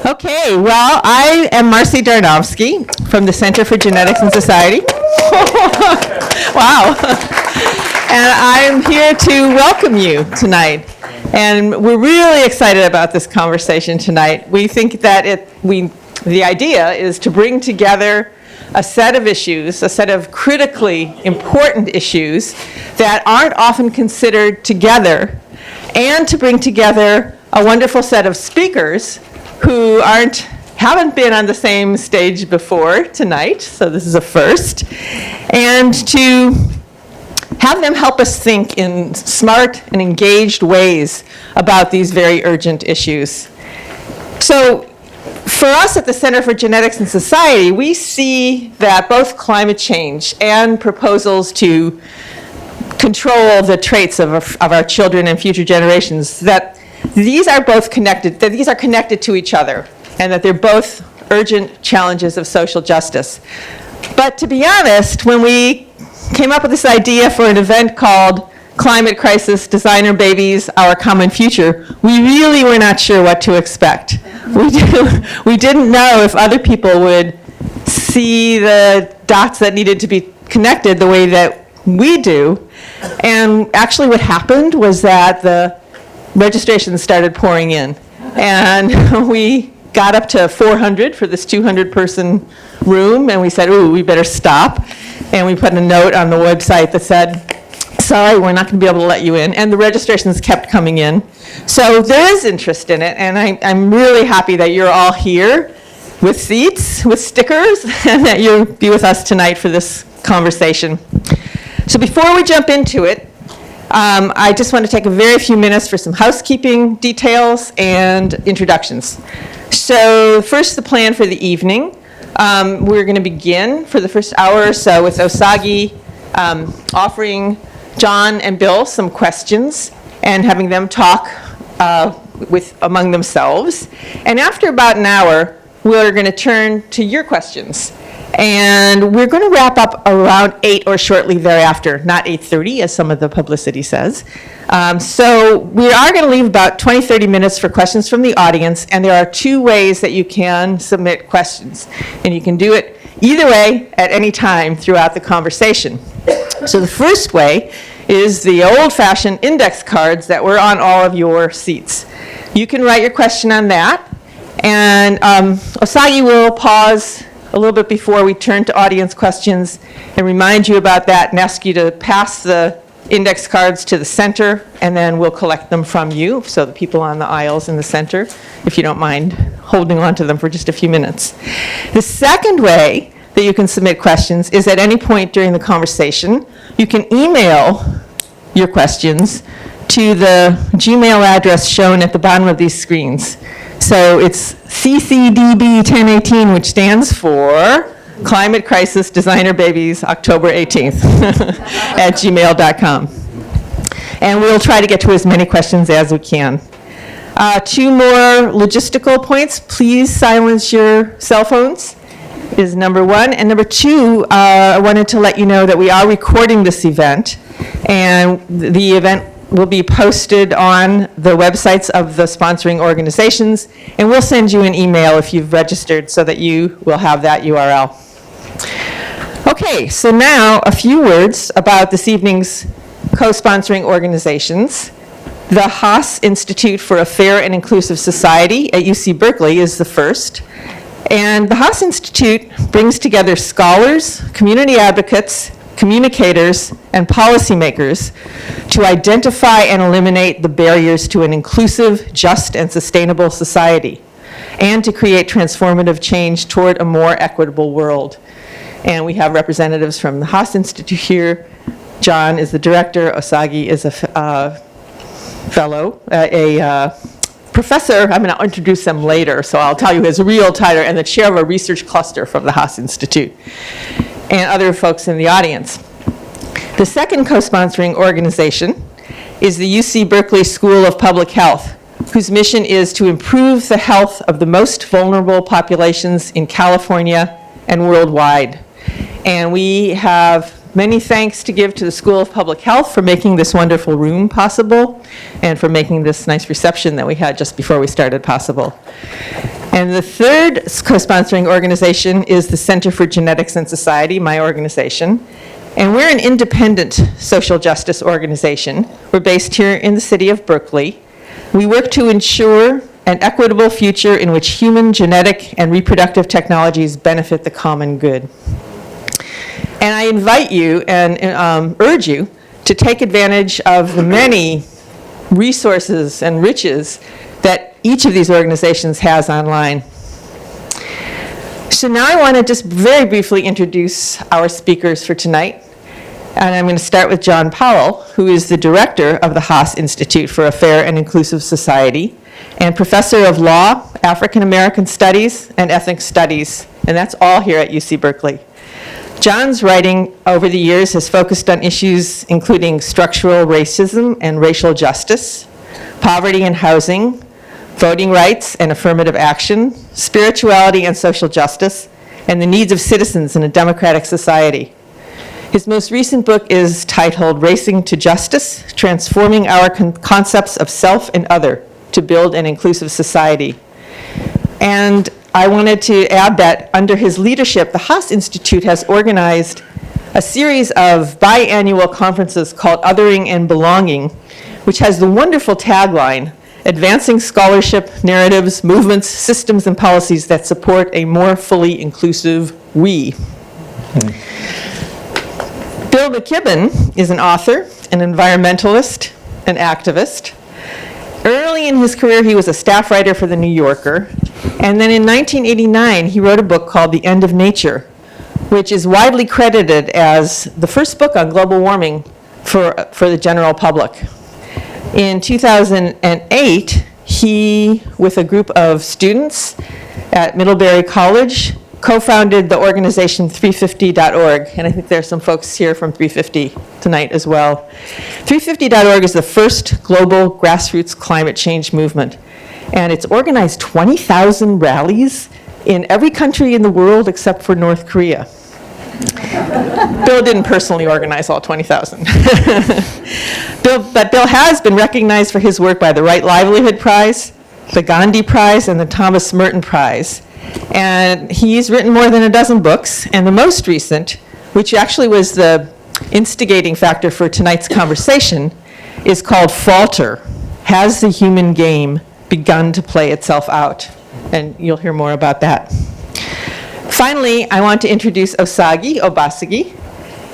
Okay, well, I am Marcy Darnowski from the Center for Genetics and Society. Wow. And I'm here to welcome you tonight. And we're really excited about this conversation tonight. We think that the idea is to bring together a set of issues, a set of critically important issues that aren't often considered together, and to bring together a wonderful set of speakers who haven't been on the same stage before tonight, so this is a first, and to have them help us think in smart and engaged ways about these very urgent issues. So for us at the Center for Genetics and Society, we see that both climate change and proposals to control the traits of our children and future generations, that these are both connected, that these are connected to each other, and that they're both urgent challenges of social justice. But to be honest, when we came up with this idea for an event called Climate Crisis, Designer Babies, Our Common Future, we really were not sure what to expect. We didn't know if other people would see the dots that needed to be connected the way that we do. And actually what happened was that the registrations started pouring in. And we got up to 400 for this 200-person room, and we said, ooh, we better stop. And we put a note on the website that said, sorry, we're not going to be able to let you in. And the registrations kept coming in. So there is interest in it, and I'm really happy that you're all here with seats, with stickers, and that you'll be with us tonight for this conversation. So before we jump into it, I just want to take a very few minutes for some housekeeping details and introductions. So first, the plan for the evening. We're going to begin for the first hour or so with Osagi offering John and Bill some questions and having them talk among themselves. And after about an hour, we're going to turn to your questions. And we're going to wrap up around 8 or shortly thereafter, not 8:30 as some of the publicity says. So we are going to leave about 20-30 minutes for questions from the audience, and there are 2 ways that you can submit questions. And you can do it either way at any time throughout the conversation. So the first way is the old-fashioned index cards that were on all of your seats. You can write your question on that, and Osagi will pause a little bit before we turn to audience questions and remind you about that and ask you to pass the index cards to the center, and then we'll collect them from you, so the people on the aisles in the center, if you don't mind holding on to them for just a few minutes. The second way that you can submit questions is at any point during the conversation. You can email your questions to the Gmail address shown at the bottom of these screens. So it's CCDB1018, which stands for Climate Crisis Designer Babies, October 18th at gmail.com. And we'll try to get to as many questions as we can. 2 more logistical points. Please silence your cell phones is number 1. And number 2, I wanted to let you know that we are recording this event, and the event will be posted on the websites of the sponsoring organizations, and we'll send you an email if you've registered so that you will have that URL. Okay, so now a few words about this evening's co-sponsoring organizations. The Haas Institute for a Fair and Inclusive Society at UC Berkeley is the first. And the Haas Institute brings together scholars, community advocates, communicators, and policymakers to identify and eliminate the barriers to an inclusive, just, and sustainable society, and to create transformative change toward a more equitable world. And we have representatives from the Haas Institute here. John is the director. Osagi is a fellow, a professor. I'm going to introduce him later, so I'll tell you his real title, and the chair of a research cluster from the Haas Institute, and other folks in the audience. The second co-sponsoring organization is the UC Berkeley School of Public Health, whose mission is to improve the health of the most vulnerable populations in California and worldwide. And we have many thanks to give to the School of Public Health for making this wonderful room possible and for making this nice reception that we had just before we started possible. And the third co-sponsoring organization is the Center for Genetics and Society, my organization. And we're an independent social justice organization. We're based here in the city of Berkeley. We work to ensure an equitable future in which human genetic and reproductive technologies benefit the common good. And I invite you and urge you to take advantage of the many resources and riches that each of these organizations has online. So now I want to just very briefly introduce our speakers for tonight. And I'm going to start with John Powell, who is the director of the Haas Institute for a Fair and Inclusive Society and professor of law, African American studies, and ethnic studies. And that's all here at UC Berkeley. John's writing over the years has focused on issues including structural racism and racial justice, poverty and housing, voting rights and affirmative action, spirituality and social justice, and the needs of citizens in a democratic society. His most recent book is titled Racing to Justice, Transforming Our Concepts of Self and Other to Build an Inclusive Society. And I wanted to add that under his leadership, the Haas Institute has organized a series of biannual conferences called Othering and Belonging, which has the wonderful tagline, Advancing Scholarship, Narratives, Movements, Systems, and Policies that Support a More Fully Inclusive We. Bill McKibben is an author, an environmentalist, an activist. Early in his career, he was a staff writer for The New Yorker. And then in 1989, he wrote a book called The End of Nature, which is widely credited as the first book on global warming for the general public. In 2008, he, with a group of students at Middlebury College, co-founded the organization 350.org, and I think there are some folks here from 350 tonight as well. 350.org is the first global grassroots climate change movement, and it's organized 20,000 rallies in every country in the world except for North Korea. Bill didn't personally organize all 20,000. But Bill has been recognized for his work by the Right Livelihood Prize, the Gandhi Prize, and the Thomas Merton Prize. And he's written more than a dozen books, and the most recent, which actually was the instigating factor for tonight's conversation, is called Falter, Has the Human Game Begun to Play Itself Out? And you'll hear more about that. Finally, I want to introduce Osagie Obasagi.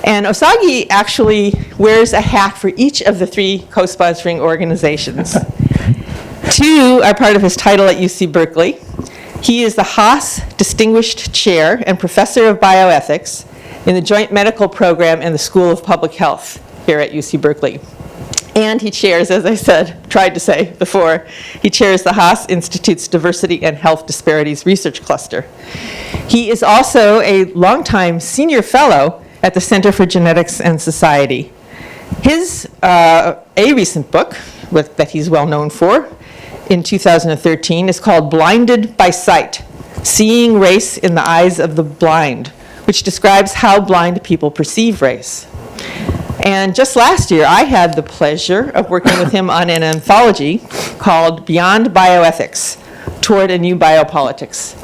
And Osagie actually wears a hat for each of the three co-sponsoring organizations. Two are part of his title at UC Berkeley. He is the Haas Distinguished Chair and Professor of Bioethics in the Joint Medical Program and the School of Public Health here at UC Berkeley. And he chairs, as I tried to say before, he chairs the Haas Institute's Diversity and Health Disparities Research Cluster. He is also a longtime senior fellow at the Center for Genetics and Society. His, a recent book that he's well known for, in 2013 is called Blinded by Sight, Seeing Race in the Eyes of the Blind, which describes how blind people perceive race. And just last year, I had the pleasure of working with him on an anthology called Beyond Bioethics, Toward a New Biopolitics.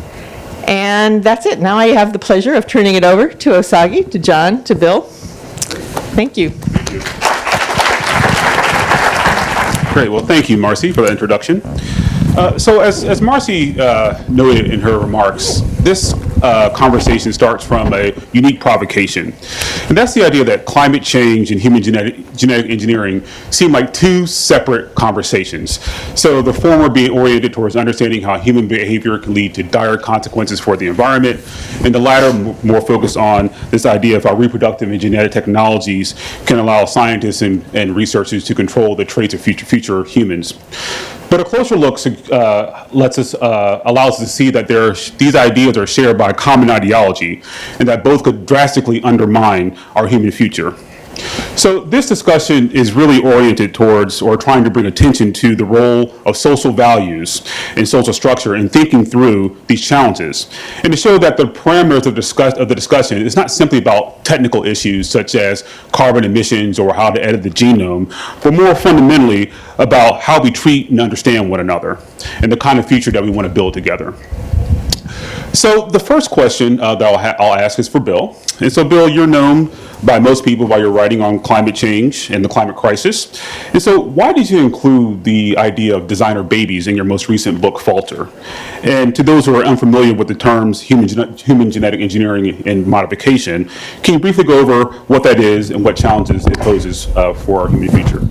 And that's it. Now I have the pleasure of turning it over to Osagie, to John, to Bill. Thank you. Great. Well, thank you, Marcy, for the introduction. So as Marcy noted in her remarks, this conversation starts from a unique provocation. And that's the idea that climate change and human genetic engineering seem like two separate conversations. So the former being oriented towards understanding how human behavior can lead to dire consequences for the environment, and the latter more focused on this idea of how reproductive and genetic technologies can allow scientists and researchers to control the traits of future humans. But a closer look allows us to see that these ideas are shared by a common ideology, and that both could drastically undermine our human future. So this discussion is really oriented towards, or trying to bring attention to, the role of social values and social structure in thinking through these challenges, and to show that the parameters of the discussion is not simply about technical issues such as carbon emissions or how to edit the genome, but more fundamentally about how we treat and understand one another and the kind of future that we want to build together. So the first question that I'll ask is for Bill. And so, Bill, you're known by most people by your writing on climate change and the climate crisis. And so why did you include the idea of designer babies in your most recent book, Falter? And to those who are unfamiliar with the terms human genetic engineering and modification, can you briefly go over what that is and what challenges it poses for our human future?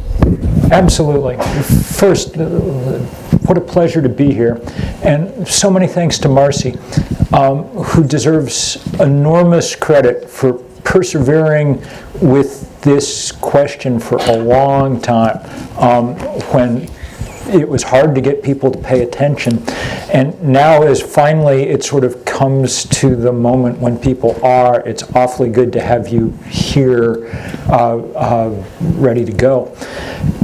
Absolutely. First, what a pleasure to be here. And so many thanks to Marcy, who deserves enormous credit for persevering with this question for a long time, when it was hard to get people to pay attention. And now, as finally it sort of comes to the moment when people are, it's awfully good to have you here ready to go.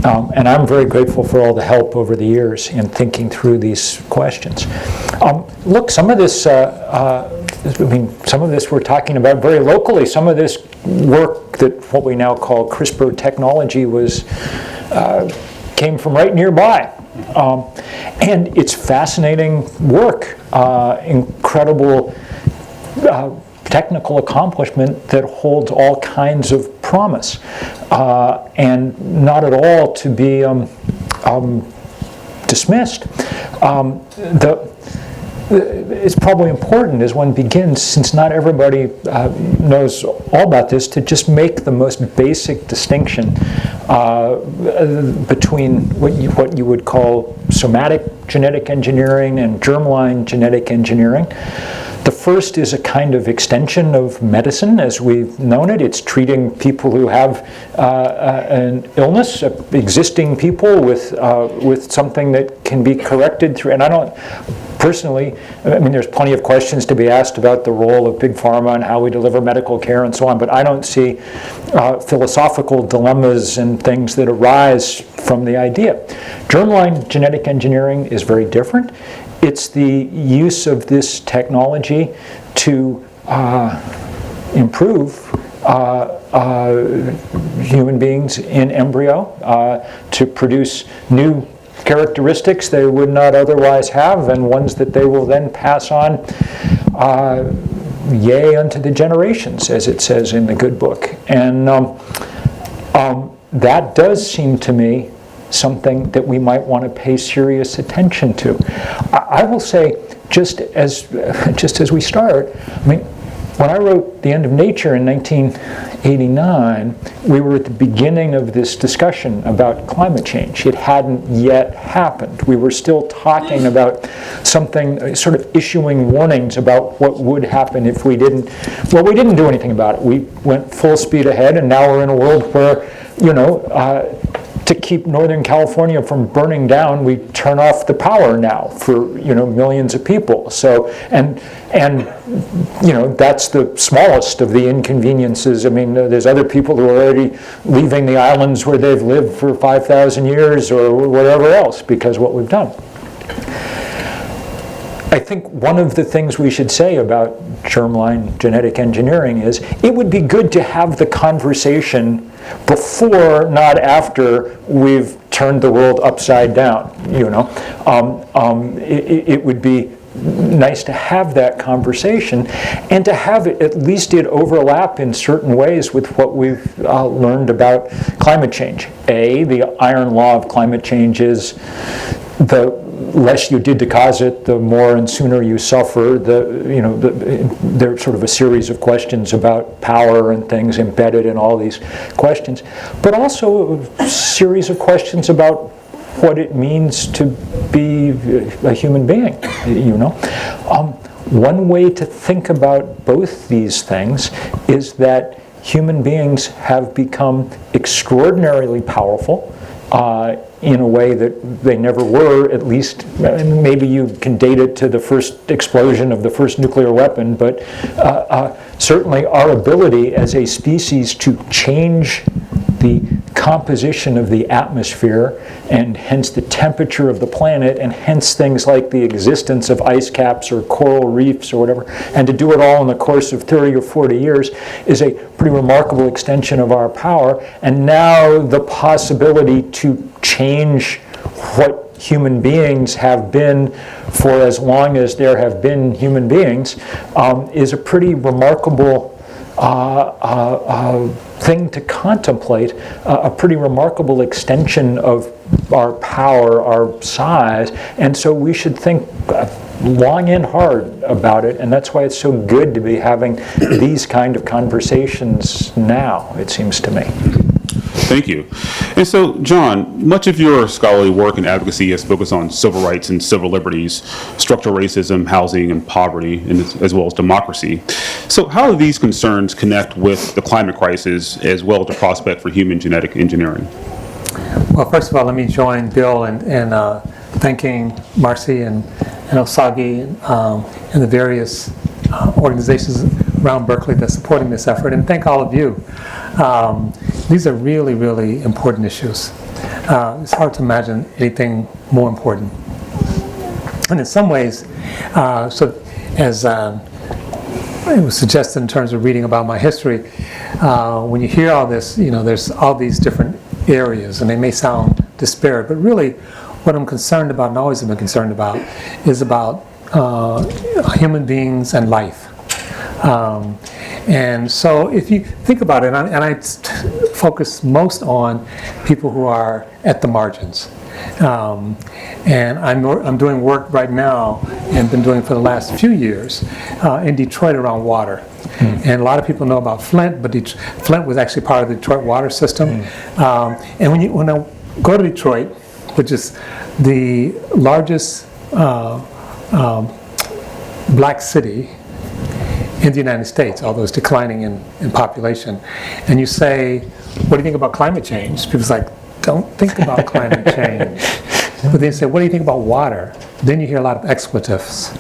And I'm very grateful for all the help over the years in thinking through these questions. Look, some of this, some of this we're talking about very locally. Some of this work that what we now call CRISPR technology came from right nearby. And it's fascinating work, incredible technical accomplishment that holds all kinds of promise, and not at all to be dismissed. It's probably important as one begins, since not everybody knows all about this, to just make the most basic distinction between what you would call somatic genetic engineering and germline genetic engineering. The first is a kind of extension of medicine as we've known it. It's treating people who have an illness, existing people with something that can be corrected through. And I don't personally, I mean, there's plenty of questions to be asked about the role of big pharma and how we deliver medical care and so on, but I don't see philosophical dilemmas and things that arise from the idea. Germline genetic engineering is very different. It's the use of this technology to improve human beings in embryo, to produce new characteristics they would not otherwise have, and ones that they will then pass on, yea, unto the generations, as it says in the good book. And that does seem to me something that we might want to pay serious attention to. I will say, just as we start, I mean, when I wrote The End of Nature in 1989, we were at the beginning of this discussion about climate change. It hadn't yet happened. We were still talking about something, sort of issuing warnings about what would happen if we didn't. Well, we didn't do anything about it. We went full speed ahead, and now we're in a world where, to keep Northern California from burning down, we turn off the power now for millions of people. So and that's the smallest of the inconveniences. I mean, there's other people who are already leaving the islands where they've lived for 5,000 years or whatever else because of what we've done. I think one of the things we should say about germline genetic engineering is it would be good to have the conversation before, not after, we've turned the world upside down. It would be nice to have that conversation and to have it, at least it overlap in certain ways with what we've learned about climate change. The iron law of climate change is the less you did to cause it, the more and sooner you suffer. There's sort of a series of questions about power and things embedded in all these questions, but also a series of questions about what it means to be a human being. One way to think about both these things is that human beings have become extraordinarily powerful in a way that they never were, at least. Maybe you can date it to the first explosion of the first nuclear weapon, but certainly our ability as a species to change the composition of the atmosphere, and hence the temperature of the planet, and hence things like the existence of ice caps or coral reefs or whatever, and to do it all in the course of 30 or 40 years is a pretty remarkable extension of our power. And now the possibility to change what human beings have been for as long as there have been human beings is a pretty remarkable thing to contemplate, a pretty remarkable extension of our power, our size, and so we should think long and hard about it, and that's why it's so good to be having these kind of conversations now, it seems to me. Thank you. And so, John, much of your scholarly work and advocacy has focused on civil rights and civil liberties, structural racism, housing and poverty, and as well as democracy. So how do these concerns connect with the climate crisis as well as the prospect for human genetic engineering? Well, first of all, let me join Bill in thanking Marcy and Osagi and the various organizations around Berkeley that's supporting this effort, and thank all of you. These are really, really important issues. It's hard to imagine anything more important. And in some ways, so as it was suggested in terms of reading about my history, when you hear all this, there's all these different areas, and they may sound disparate, but really what I'm concerned about, and always have been concerned about, is about human beings and life. And so if you think about it, and I focus most on people who are at the margins. And I'm doing work right now, and been doing for the last few years, in Detroit around water. And a lot of people know about Flint, but Flint was actually part of the Detroit water system. And when I go to Detroit, which is the largest black city in the United States, although it's declining in population, and you say, what do you think about climate change? People's like, don't think about climate change. But then you say, what do you think about water? Then you hear a lot of expletives.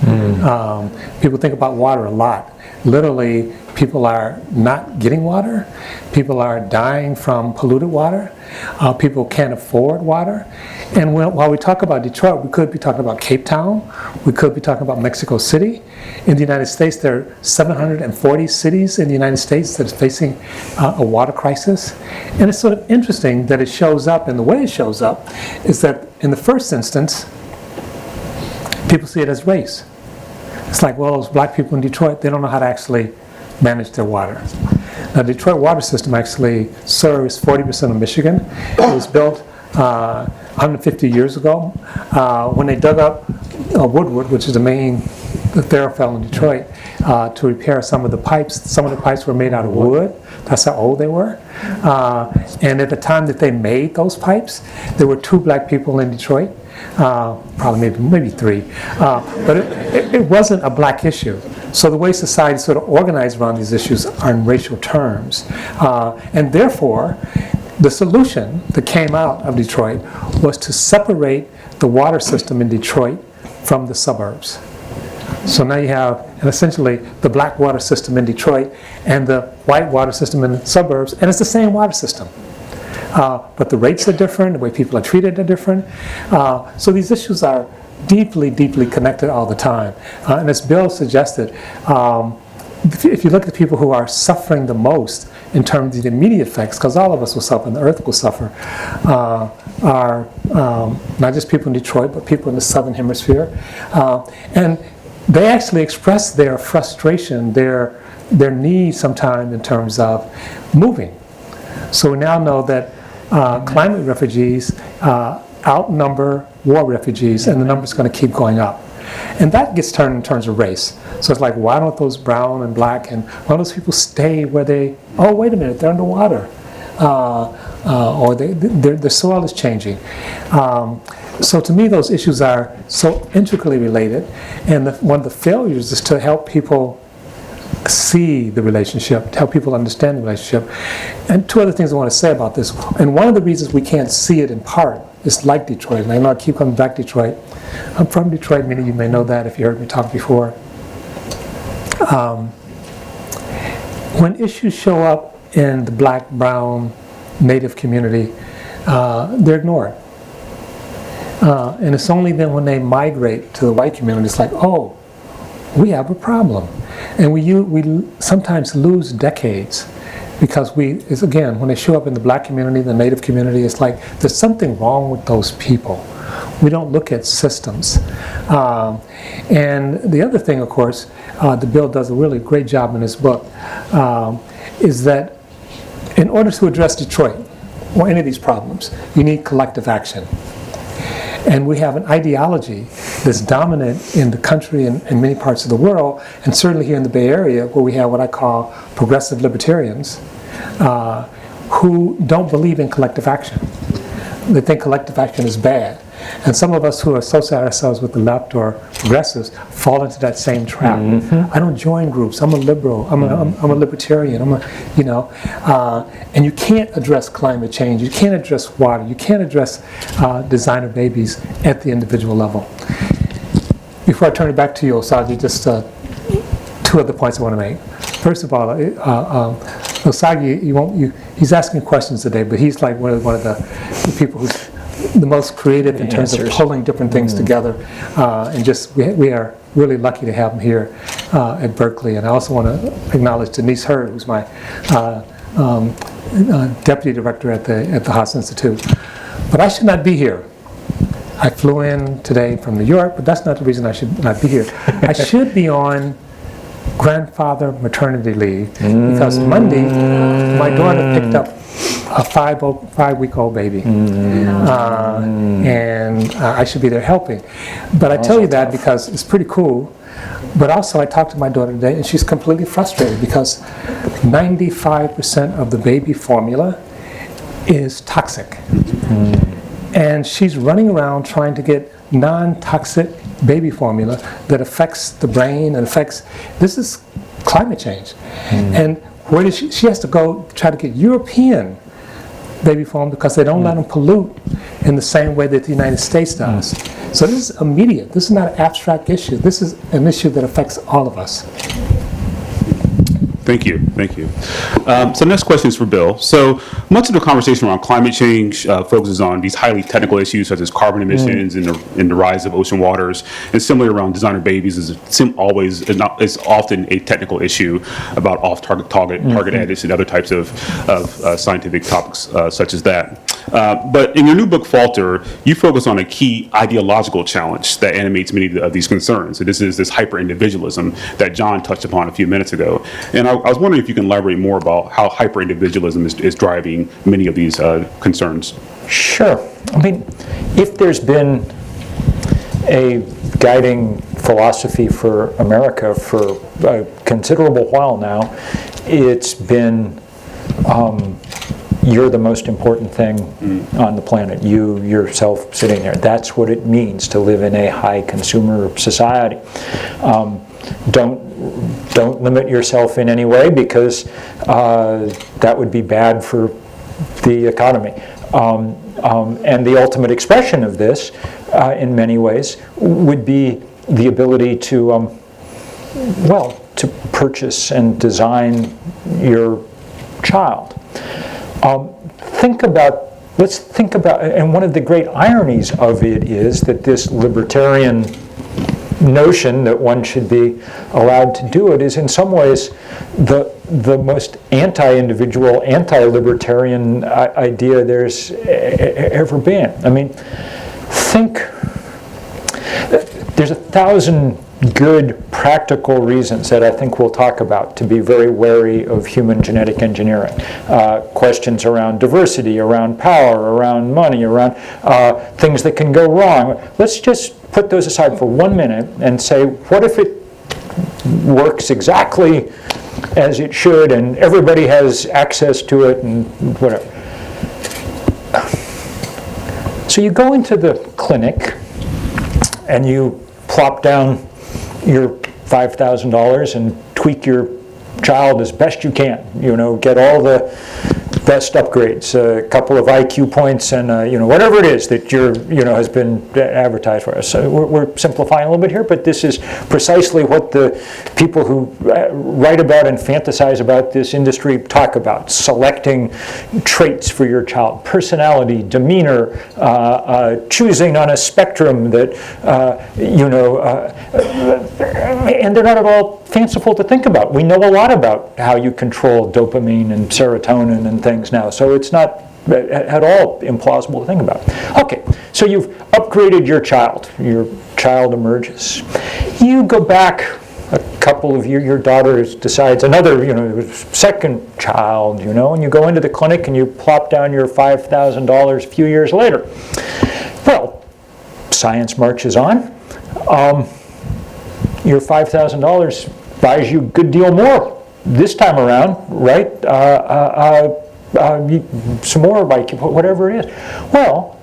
People think about water a lot. Literally, people are not getting water. People are dying from polluted water. People can't afford water. And while we talk about Detroit, we could be talking about Cape Town. We could be talking about Mexico City. In the United States, there are 740 cities in the United States that are facing a water crisis. And it's sort of interesting that it shows up, and the way it shows up is that in the first instance, people see it as race. It's like, well, those black people in Detroit, they don't know how to actually manage their water. Now, the Detroit water system actually serves 40% of Michigan. It was built 150 years ago when they dug up Woodward, which is the main thoroughfare in Detroit, to repair some of the pipes. Some of the pipes were made out of wood. That's how old they were. And at the time that they made those pipes, there were 2 black people in Detroit. Probably maybe 3, but it wasn't a black issue. So the way society sort of organized around these issues are in racial terms, and therefore the solution that came out of Detroit was to separate the water system in Detroit from the suburbs. So now you have essentially the black water system in Detroit and the white water system in the suburbs, and it's the same water system. But the rates are different, the way people are treated are different. So these issues are deeply, deeply connected all the time. And as Bill suggested, if you look at the people who are suffering the most in terms of the immediate effects, because all of us will suffer and the earth will suffer, are not just people in Detroit, but people in the southern hemisphere. And they actually express their frustration, their need sometimes in terms of moving. So we now know that climate refugees outnumber war refugees, and the number's going to keep going up. And that gets turned in terms of race. So it's like, why don't those brown and black and why don't those people stay where they, oh, wait a minute, they're underwater. Or their soil is changing. So to me, those issues are so intricately related. And one of the failures is to help people see the relationship, to help people understand the relationship. And 2 other things I want to say about this. And one of the reasons we can't see it in part it's like Detroit. And I know I keep coming back to Detroit. I'm from Detroit. Many of you may know that if you heard me talk before. When issues show up in the black, brown, native community, they're ignored. And it's only then when they migrate to the white community, it's like, oh, we have a problem. And we sometimes lose decades because it's again, when they show up in the black community, the native community, it's like there's something wrong with those people. We don't look at systems. And the other thing, of course, the Bill does a really great job in his book, is that in order to address Detroit or any of these problems, you need collective action. And we have an ideology that's dominant in the country and in many parts of the world, and certainly here in the Bay Area, where we have what I call progressive libertarians, who don't believe in collective action. They think collective action is bad. And some of us who associate ourselves with the left or progressives fall into that same trap. I don't join groups. I'm a liberal. I'm a libertarian. And you can't address climate change. You can't address water. You can't address designer babies at the individual level. Before I turn it back to you, Osagi, just two other points I want to make. First of all, Osagi, he's asking questions today, but he's like one of the people who's the most creative in terms of pulling different things together, and just we are really lucky to have him here at Berkeley. And I also want to acknowledge Denise Hurd, who's my deputy director at the Haas Institute. But I should not be here. I flew in today from New York, but that's not the reason I should not be here. I should be on grandfather maternity leave because Monday my daughter picked up a 5-week-old baby, and I should be there helping. But I tell you that because it's pretty cool. But also I talked to my daughter today, and she's completely frustrated because 95% of the baby formula is toxic. And she's running around trying to get non-toxic baby formula that affects the brain and affects, this is climate change. And where does she has to go try to get European baby formula because they don't let them pollute in the same way that the United States does. So this is immediate. This is not an abstract issue. This is an issue that affects all of us. Thank you. So next question is for Bill. So much of the conversation around climate change focuses on these highly technical issues such as carbon emissions and the rise of ocean waters, and similarly around designer babies is often a technical issue about off-target edits and other types of scientific topics such as that. But in your new book, Falter, you focus on a key ideological challenge that animates many of these concerns. And this is this hyper-individualism that John touched upon a few minutes ago. And I was wondering if you can elaborate more about how hyper-individualism is driving many of these concerns. Sure. I mean, if there's been a guiding philosophy for America for a considerable while now, it's been you're the most important thing on the planet, you yourself sitting there. That's what it means to live in a high consumer society. Don't limit yourself in any way because that would be bad for the economy. And the ultimate expression of this, in many ways, would be the ability to, to purchase and design your child. Let's think about, and one of the great ironies of it is that this libertarian notion that one should be allowed to do it is in some ways the most anti-individual, anti-libertarian idea there's ever been. I mean, there's 1,000 good practical reasons that I think we'll talk about to be very wary of human genetic engineering. Questions around diversity, around power, around money, around things that can go wrong. Let's just put those aside for 1 minute and say, what if it works exactly as it should and everybody has access to it and whatever. So you go into the clinic and you plop down your $5,000 and tweak your child as best you can. You know, get all the best upgrades, a couple of IQ points, and whatever it is that has been advertised for us. So we're simplifying a little bit here, but this is precisely what the people who write about and fantasize about this industry talk about: selecting traits for your child, personality, demeanor, choosing on a spectrum that and they're not at all fanciful to think about. We know a lot about how you control dopamine and serotonin and things now, so it's not at all implausible to think about. Okay, so you've upgraded your child. Your child emerges. You go back a couple of years, your daughter decides another, second child, and you go into the clinic and you plop down your $5,000 a few years later. Well, science marches on. Your $5,000 buys you a good deal more this time around, right? Some more, like whatever it is. Well,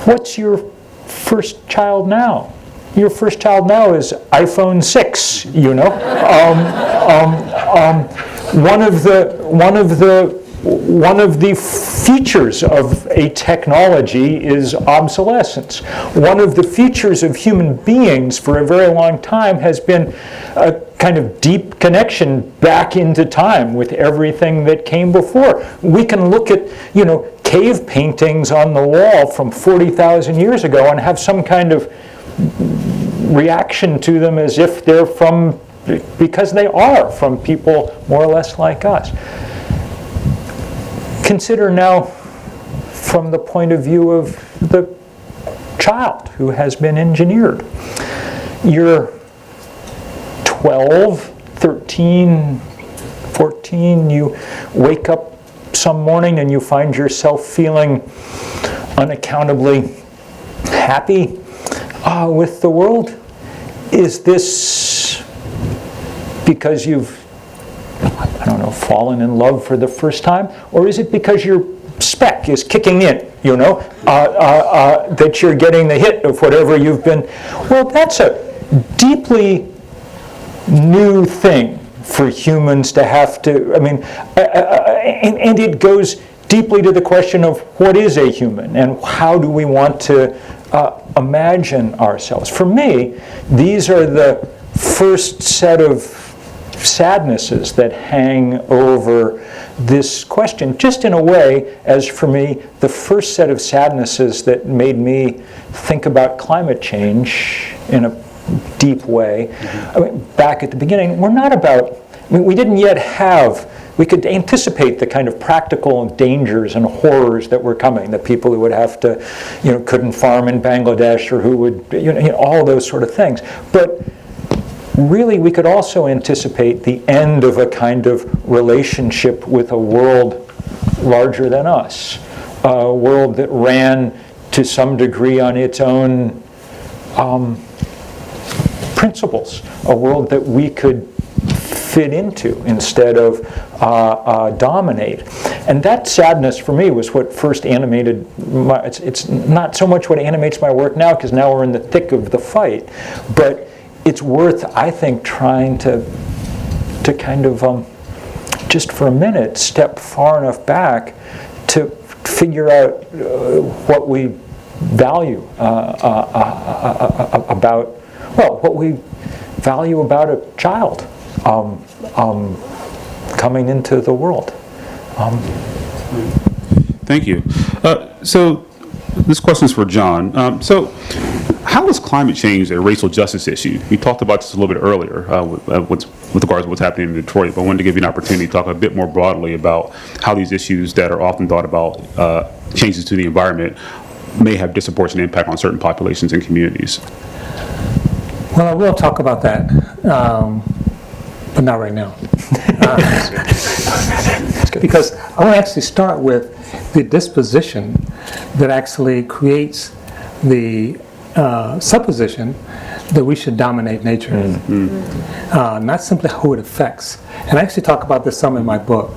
what's your first child now? Your first child now is iPhone 6. One of the features of a technology is obsolescence. One of the features of human beings for a very long time has been a kind of deep connection back into time with everything that came before. We can look at, cave paintings on the wall from 40,000 years ago and have some kind of reaction to them as if they're because they are from people more or less like us. Consider now from the point of view of the child who has been engineered. You're 12, 13, 14, you wake up some morning and you find yourself feeling unaccountably happy with the world. Is this because you've fallen in love for the first time? Or is it because your spec is kicking in, that you're getting the hit of whatever you've been? Well, that's a deeply new thing for humans to have to, and it goes deeply to the question of what is a human and how do we want to imagine ourselves. For me, these are the first set of sadnesses that hang over this question, just in a way as, for me, the first set of sadnesses that made me think about climate change in a deep way. Back at the beginning, we're not about, we didn't yet have, we could anticipate the kind of practical dangers and horrors that were coming, the people who would have to, couldn't farm in Bangladesh, or who would, all those sort of things. But really, we could also anticipate the end of a kind of relationship with a world larger than us, a world that ran to some degree on its own principles, a world that we could fit into instead of dominate. And that sadness for me was what first animated it's not so much what animates my work now, because now we're in the thick of the fight, but it's worth, I think, trying to kind of just for a minute step far enough back to figure out what we value about, what we value about a child coming into the world. Thank you. So this question is for John. So how is climate change a racial justice issue? You talked about this a little bit earlier with regards to what's happening in Detroit, but I wanted to give you an opportunity to talk a bit more broadly about how these issues that are often thought about, changes to the environment, may have disproportionate impact on certain populations and communities. Well, I will talk about that, but not right now. Because I want to actually start with the disposition that actually creates the supposition that we should dominate nature. Not simply who it affects. And I actually talk about this some in my book,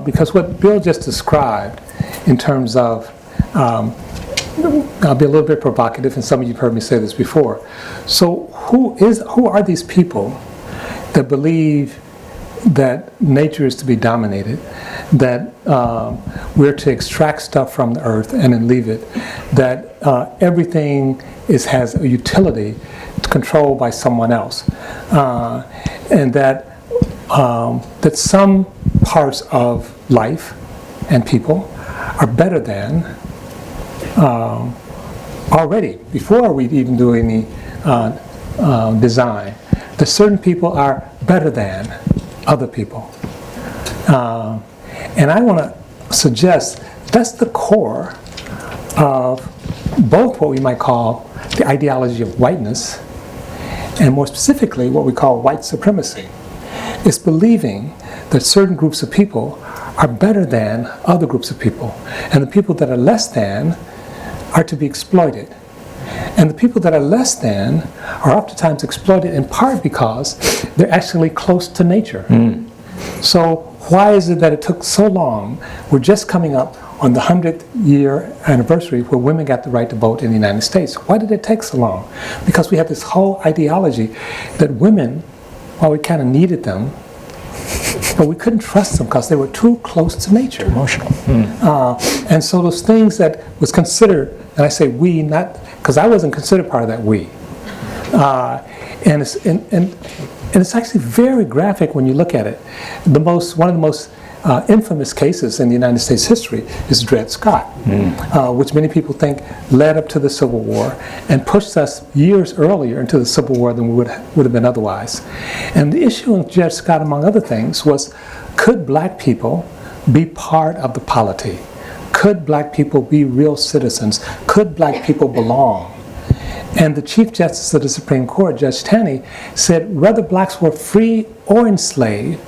because what Bill just described in terms of, I'll be a little bit provocative, and some of you have heard me say this before. So who are these people that believe that nature is to be dominated? that we're to extract stuff from the earth and then leave it, that everything has a utility controlled by someone else, and that some parts of life and people are better than already, before we even do any design, that certain people are better than other people. And I want to suggest that's the core of both what we might call the ideology of whiteness, and more specifically what we call white supremacy. It's believing that certain groups of people are better than other groups of people, and the people that are less than are to be exploited. And the people that are less than are oftentimes exploited in part because they're actually close to nature. So why is it that it took so long? We're just coming up on the 100th year anniversary where women got the right to vote in the United States. Why did it take so long? Because we have this whole ideology that women, while we kind of needed them, but we couldn't trust them because they were too close to nature. Emotional. And so those things that was considered, and I say we, not because I wasn't considered part of that we. And it's actually very graphic when you look at it. One of the most infamous cases in the United States history is Dred Scott, which many people think led up to the Civil War and pushed us years earlier into the Civil War than we would have been otherwise. And the issue with Dred Scott, among other things, was could black people be part of the polity? Could black people be real citizens? Could black people belong? And the Chief Justice of the Supreme Court, Judge Taney, said whether blacks were free or enslaved,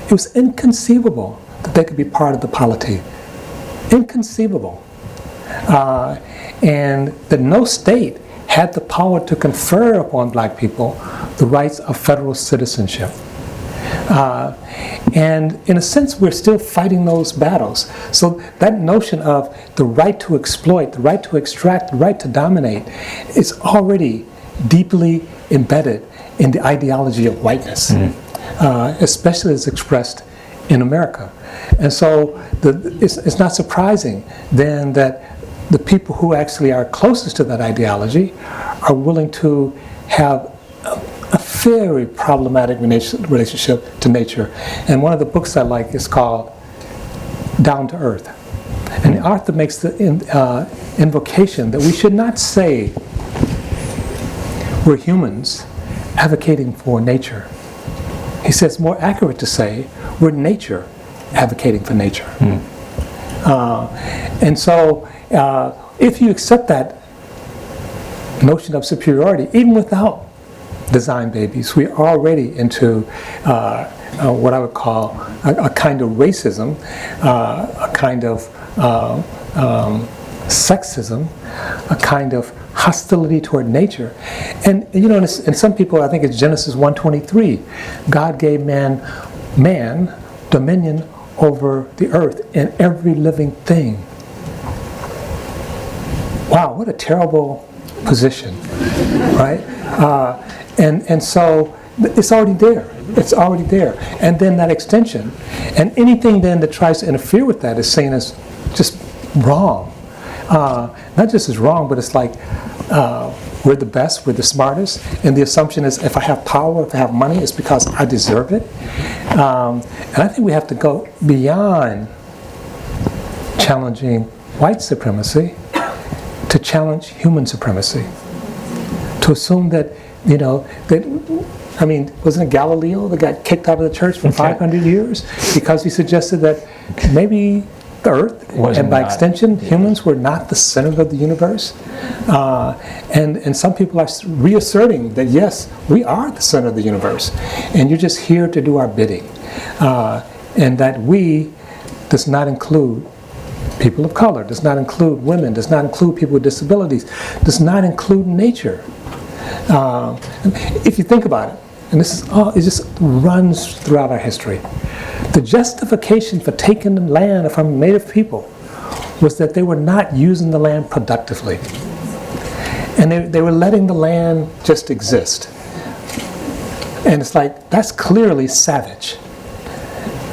it was inconceivable that they could be part of the polity. Inconceivable. And that no state had the power to confer upon black people the rights of federal citizenship. And in a sense, we're still fighting those battles. So that notion of the right to exploit, the right to extract, the right to dominate is already deeply embedded in the ideology of whiteness, especially as expressed in America. And so it's not surprising then that the people who actually are closest to that ideology are willing to have a very problematic relationship to nature. And one of the books I like is called Down to Earth. And the author makes the invocation that we should not say we're humans advocating for nature. He says it's more accurate to say we're nature advocating for nature. And so if you accept that notion of superiority, even without design babies, we're already into what I would call a kind of racism, a kind of sexism, a kind of hostility toward nature. And you know, and some people, I think it's Genesis 1:23, God gave man dominion over the earth and every living thing. Wow, what a terrible position, right? And so it's already there. It's already there. And then that extension, and anything then that tries to interfere with that is seen as just wrong. Not just as wrong, but it's like we're the best, we're the smartest, and the assumption is if I have power, if I have money, it's because I deserve it. And I think we have to go beyond challenging white supremacy to challenge human supremacy. To assume that, you know, wasn't it Galileo that got kicked out of the church for 500 years because he suggested that maybe the earth, and by extension, humans were not the center of the universe? And some people are reasserting that, yes, we are the center of the universe, and you're just here to do our bidding. And that we does not include people of color, does not include women, does not include people with disabilities, does not include nature. If you think about it, and this is it just runs throughout our history. The justification for taking the land from native people was that they were not using the land productively. And they were letting the land just exist. And it's like, that's clearly savage.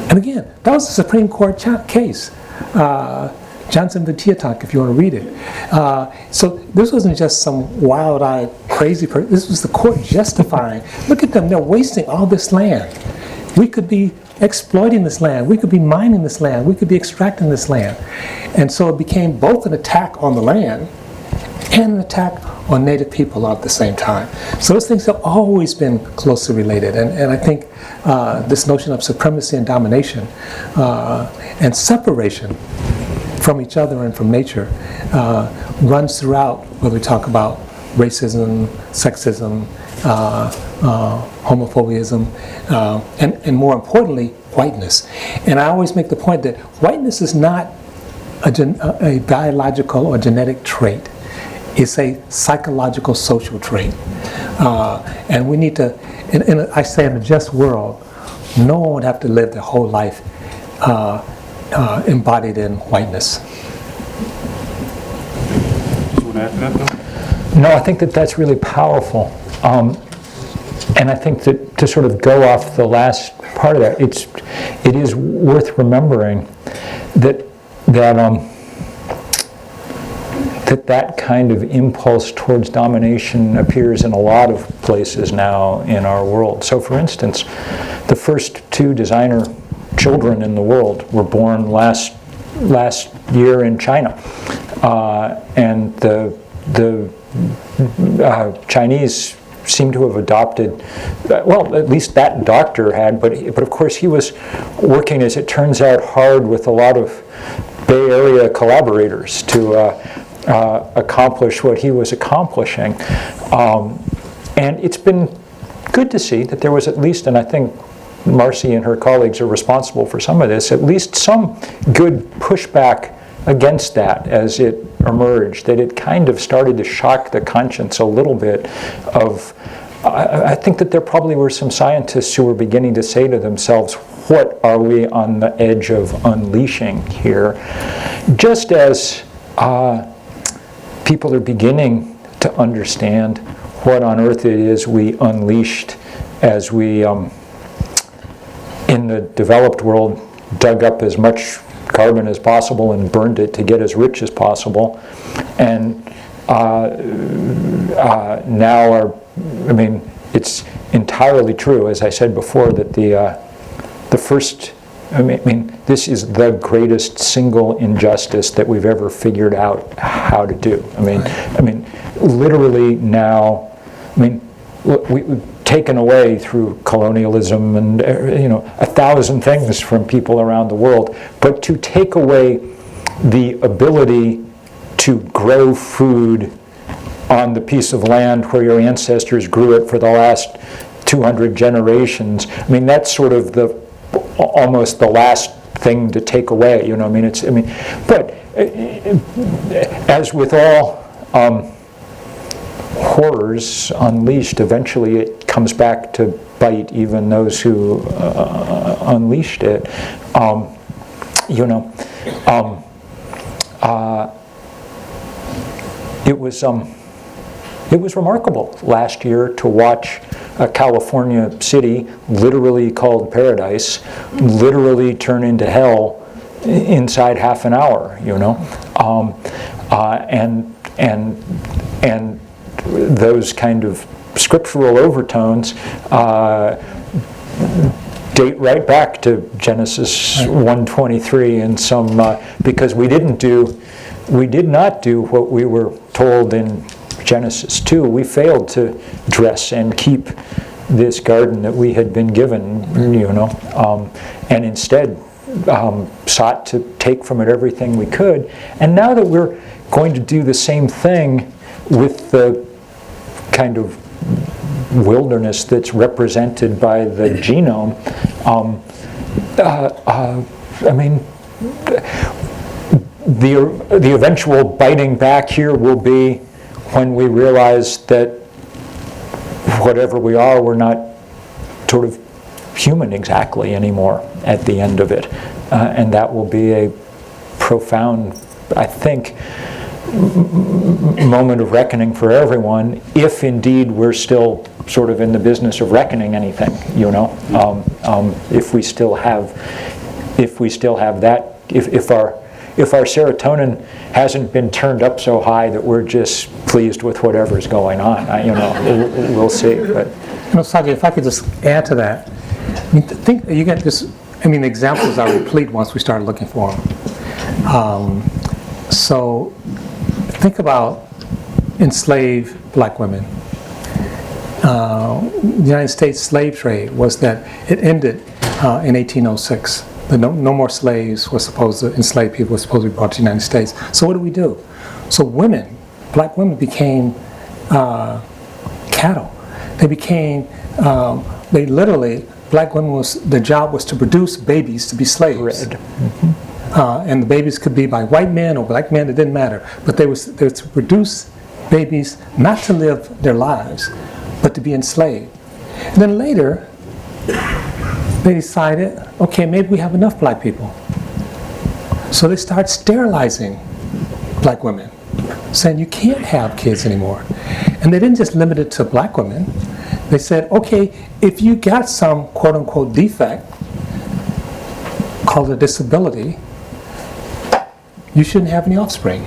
And again, that was a Supreme Court case. Johnson v. Teotihuacan, if you want to read it. So this wasn't just some wild-eyed, crazy person. This was the court justifying. Look at them, they're wasting all this land. We could be exploiting this land. We could be mining this land. We could be extracting this land. And so it became both an attack on the land and an attack on Native people at the same time. So those things have always been closely related. And I think this notion of supremacy and domination and separation from each other and from nature runs throughout when we talk about racism, sexism, homophobism, and more importantly, whiteness. And I always make the point that whiteness is not a biological or genetic trait. It's a psychological, social trait. And we need to, I say in a just world, no one would have to live their whole life embodied in whiteness. You want to add to that, Bill? No, I think that that's really powerful. And I think that to sort of go off the last part of that, it is worth remembering that that kind of impulse towards domination appears in a lot of places now in our world. So for instance, the first 2 designer children in the world were born last year in China. And the Chinese seem to have adopted, well, at least that doctor had, but of course he was working, as it turns out, hard with a lot of Bay Area collaborators to accomplish what he was accomplishing. And it's been good to see that there was at least, and I think Marcy and her colleagues are responsible for some of this, at least some good pushback against that as it emerged, that it kind of started to shock the conscience a little bit of, I think that there probably were some scientists who were beginning to say to themselves, what are we on the edge of unleashing here? Just as people are beginning to understand what on earth it is we unleashed as we, in the developed world, dug up as much carbon as possible and burned it to get as rich as possible. And now it's entirely true, as I said before, that the first, this is the greatest single injustice that we've ever figured out how to do. Literally now, we've taken away through colonialism and 1,000 things from people around the world, but to take away the ability to grow food on the piece of land where your ancestors grew it for the last 200 generations, that's sort of almost the last thing to take away. But as with all horrors unleashed, eventually it comes back to bite even those who unleashed it. It was remarkable last year to watch a California city, literally called paradise, literally turn into hell inside half an hour. And those kind of scriptural overtones date right back to Genesis 1:23 and some because we did not do what we were told in Genesis 2. We failed to dress and keep this garden that we had been given, and instead sought to take from it everything we could. And now that we're going to do the same thing with the kind of wilderness that's represented by the genome, the eventual biting back here will be when we realize that whatever we are, we're not sort of human exactly anymore at the end of it. And that will be a profound, I think, moment of reckoning for everyone, if indeed we're still sort of in the business of reckoning anything, if we still have if we still have that, if our serotonin hasn't been turned up so high that we're just pleased with whatever's going on. We'll see. But Sagi, if I could just add to that, I mean, think you get this. I mean, the examples are replete once we start looking for them. So think about enslaved black women. The United States slave trade was that it ended in 1806. No more slaves were supposed to, enslaved people were supposed to be brought to the United States. So what do? So women, black women became cattle. They became, they literally, black women their job was to produce babies to be slaves. And the babies could be by white men or black men, it didn't matter. But they were to produce babies not to live their lives, but to be enslaved. And then later, they decided, okay, maybe we have enough black people. So they start sterilizing black women, saying you can't have kids anymore. And they didn't just limit it to black women. They said, okay, if you got some quote unquote defect, called a disability, you shouldn't have any offspring.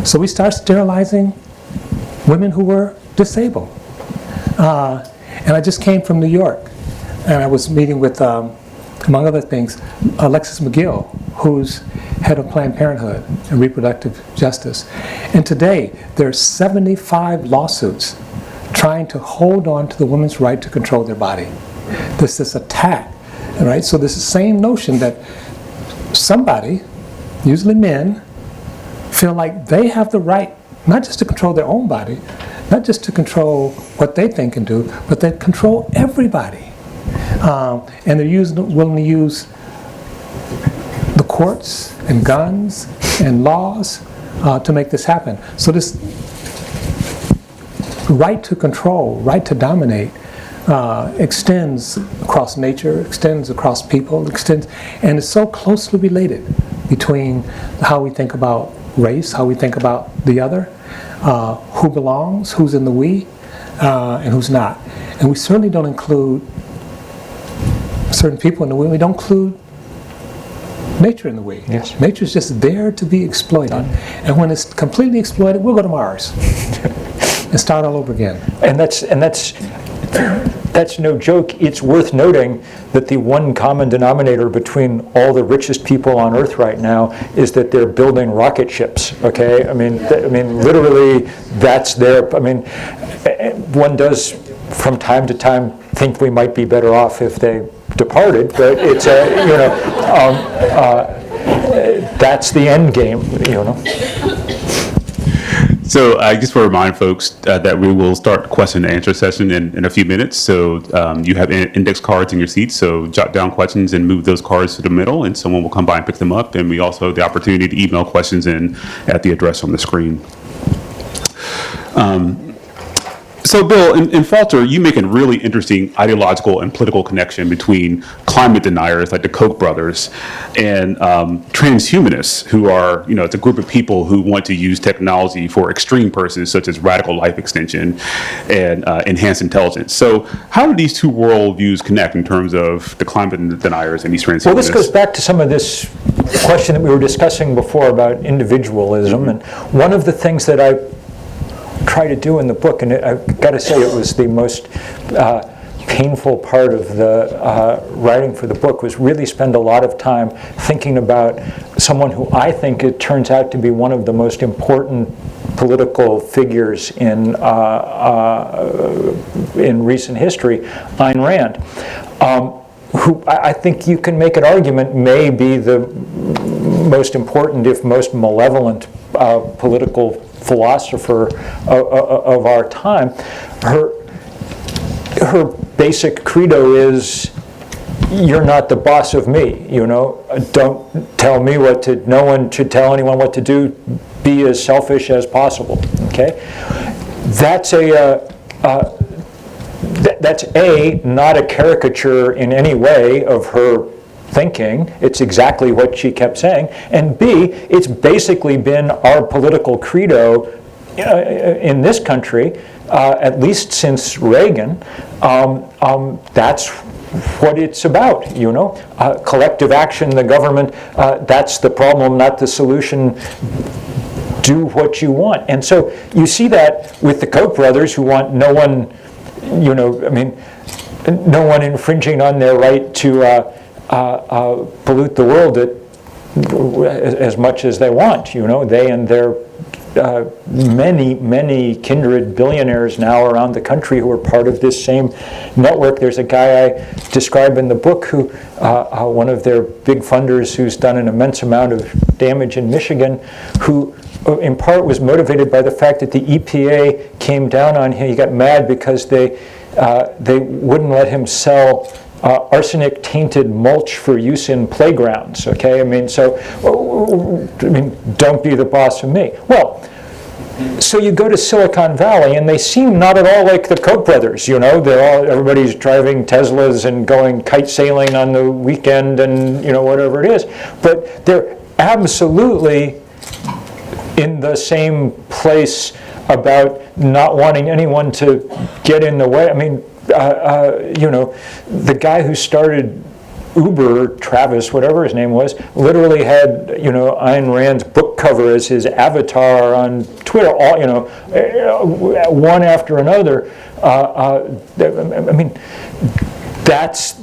So we start sterilizing women who were disabled. And I just came from New York, and I was meeting with, among other things, Alexis McGill, who's head of Planned Parenthood and reproductive justice. And today, there are 75 lawsuits trying to hold on to the woman's right to control their body. There's this attack, right? So there's the same notion that somebody, usually men, feel like they have the right not just to control their own body, not just to control what they think and do, but they control everybody. And they're willing to use the courts and guns and laws to make this happen. So this right to control, right to dominate, extends across nature, extends across people, and it's so closely related between how we think about race, how we think about the other, who belongs, who's in the we, and who's not. And we certainly don't include certain people in the we. We don't include nature in the we. Yes. Nature's just there to be exploited. And when it's completely exploited, we'll go to Mars and start all over again. And that's no joke. It's worth noting that the one common denominator between all the richest people on Earth right now is that they're building rocket ships. Okay, I mean, literally, that's their. I mean, one does from time to time think we might be better off if they departed, but it's that's the end game. So I just want to remind folks that we will start the question and answer session in a few minutes. So you have index cards in your seats, so jot down questions and move those cards to the middle, and someone will come by and pick them up. And we also have the opportunity to email questions in at the address on the screen. So Bill, in Falter, you make a really interesting ideological and political connection between climate deniers like the Koch brothers and transhumanists who are, it's a group of people who want to use technology for extreme purposes such as radical life extension and enhanced intelligence. So how do these two worldviews connect in terms of the climate deniers and these transhumanists? Well, this goes back to some of this question that we were discussing before about individualism. And one of the things that I try to do in the book, and I've got to say it was the most painful part of the writing for the book, was really spend a lot of time thinking about someone who I think it turns out to be one of the most important political figures in recent history, Ayn Rand, who I think you can make an argument may be the most important, if most malevolent, political philosopher of our time. Her basic credo is, you're not the boss of me, don't tell me what to, no one should tell anyone what to do, be as selfish as possible, okay? That's not a caricature in any way of her thinking. It's exactly what she kept saying. And B, it's basically been our political credo in this country, at least since Reagan. That's what it's about, you know. Collective action, the government, that's the problem, not the solution. Do what you want. And so you see that with the Koch brothers, who want no one, you know, I mean, no one infringing on their right to pollute the world as much as they want, you know. They and their many kindred billionaires now around the country who are part of this same network. There's a guy I describe in the book who, one of their big funders who's done an immense amount of damage in Michigan, who in part was motivated by the fact that the EPA came down on him. He got mad because they wouldn't let him sell arsenic-tainted mulch for use in playgrounds, okay? I mean, so, I mean, don't be the boss of me. Well, so you go to Silicon Valley, and they seem not at all like the Koch brothers, you know? Everybody's driving Teslas and going kite sailing on the weekend and, you know, whatever it is. But they're absolutely in the same place about not wanting anyone to get in the way. I mean, you know, the guy who started Uber, Travis, whatever his name was, literally had, you know, Ayn Rand's book cover as his avatar on Twitter, all, you know, one after another. I mean, that's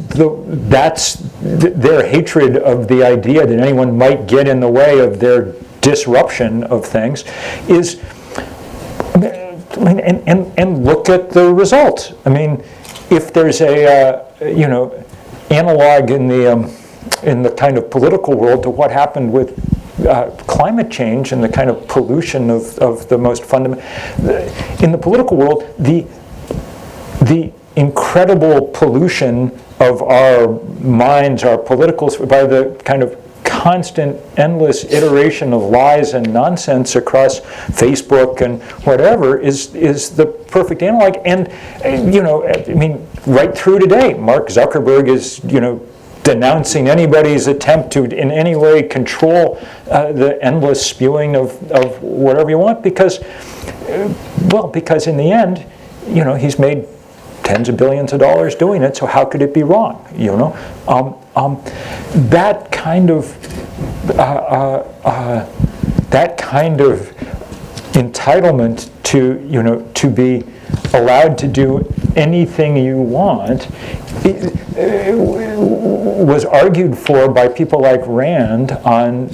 their hatred of the idea that anyone might get in the way of their disruption of things is. I mean, and look at the result. I mean, if there's a you know, analog in the kind of political world to what happened with climate change and the kind of pollution of the most fundamental, in the political world, the incredible pollution of our minds, our politicals, by the kind of constant, endless iteration of lies and nonsense across Facebook and whatever is the perfect analog. And, you know, I mean, right through today, Mark Zuckerberg is, you know, denouncing anybody's attempt to in any way control the endless spewing of whatever you want, because, well, because in the end, you know, he's made tens of billions of dollars doing it, so how could it be wrong, you know? That kind of entitlement to, you know, to be allowed to do anything you want was argued for by people like Rand on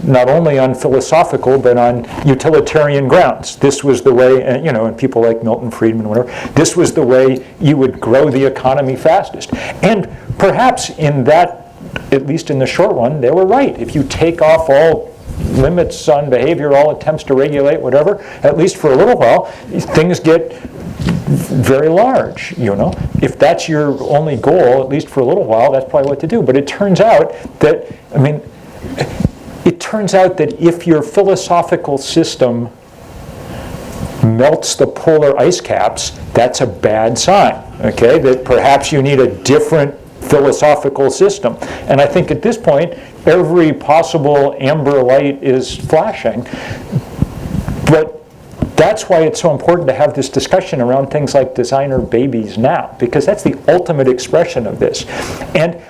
not only on philosophical but on utilitarian grounds. This was the way, and, you know, and people like Milton Friedman, whatever. This was the way you would grow the economy fastest. And perhaps in that, at least in the short run, they were right. If you take off all limits on behavior, all attempts to regulate, whatever, at least for a little while, things get very large, you know. If that's your only goal, at least for a little while, that's probably what to do. But it turns out that, I mean, it turns out that if your philosophical system melts the polar ice caps, that's a bad sign, okay? That perhaps you need a different philosophical system. And I think at this point, every possible amber light is flashing. But that's why it's so important to have this discussion around things like designer babies now, because that's the ultimate expression of this. And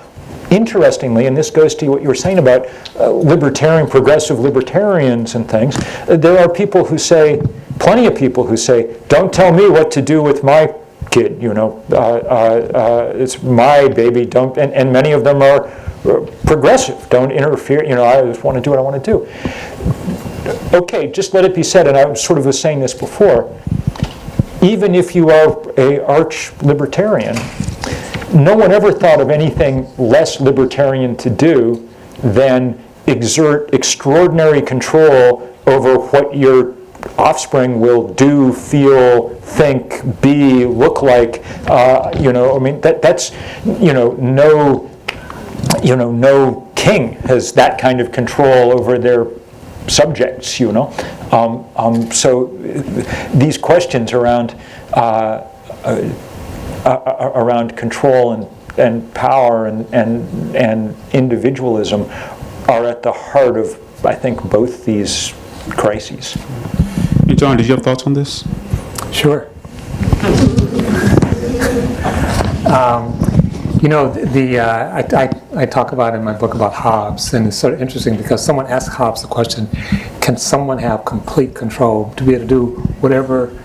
interestingly, and this goes to what you were saying about libertarian, progressive libertarians and things, there are people who say, plenty of people who say, don't tell me what to do with my kid, you know, it's my baby, don't, and many of them are progressive, don't interfere, you know, I just want to do what I want to do. Okay, just let it be said, and I sort of was saying this before, even if you are an arch libertarian, no one ever thought of anything less libertarian to do than exert extraordinary control over what your offspring will do, feel, think, be, look like. You know, I mean, that's, you know, no king has that kind of control over their subjects, you know. So these questions around control and power and individualism are at the heart of, I think, both these crises. Hey, John, did you have thoughts on this? You know, I talk about in my book about Hobbes, and it's sort of interesting because someone asked Hobbes the question, can someone have complete control to be able to do whatever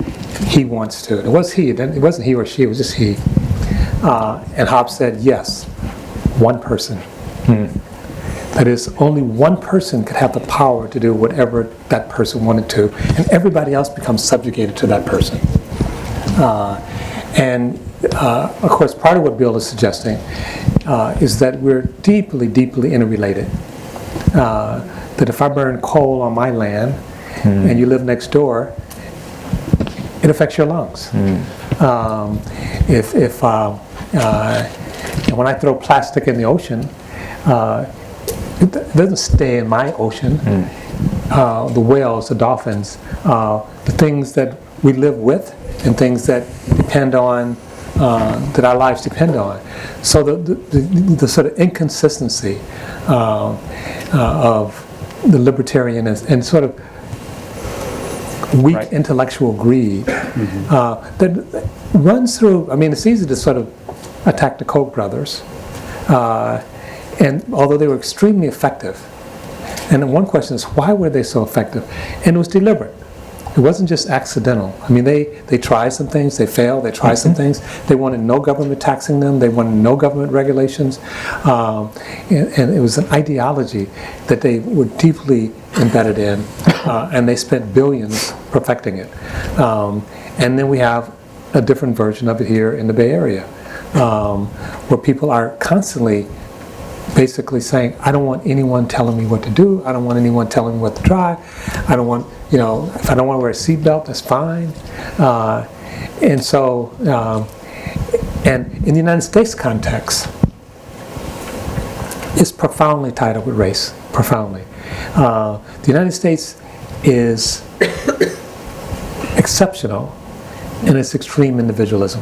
he wants to? It was he, it wasn't he or she, it was just he. And Hobbes said, yes, one person. That is, only one person could have the power to do whatever that person wanted to, and everybody else becomes subjugated to that person. Of course, part of what Bill is suggesting is that we're deeply, deeply interrelated. That if I burn coal on my land and you live next door, it affects your lungs. When I throw plastic in the ocean, it doesn't stay in my ocean. The whales, the dolphins, the things that we live with, and things that depend on, that our lives depend on. So the sort of inconsistency of the libertarian and sort of weak intellectual greed that runs through. I mean, it's easy to sort of attack the Koch brothers, and although they were extremely effective. And then one question is, why were they so effective? And it was deliberate. It wasn't just accidental. I mean, they tried some things, they failed, they tried some things. They wanted no government taxing them, they wanted no government regulations. And it was an ideology that they were deeply embedded in, and they spent billions perfecting it. And then we have a different version of it here in the Bay Area, where people are constantly basically saying, I don't want anyone telling me what to do. I don't want anyone telling me what to drive. I don't want, if I don't want to wear a seatbelt, that's fine. And so, and in the United States context, it's profoundly tied up with race, profoundly. The United States is exceptional in its extreme individualism.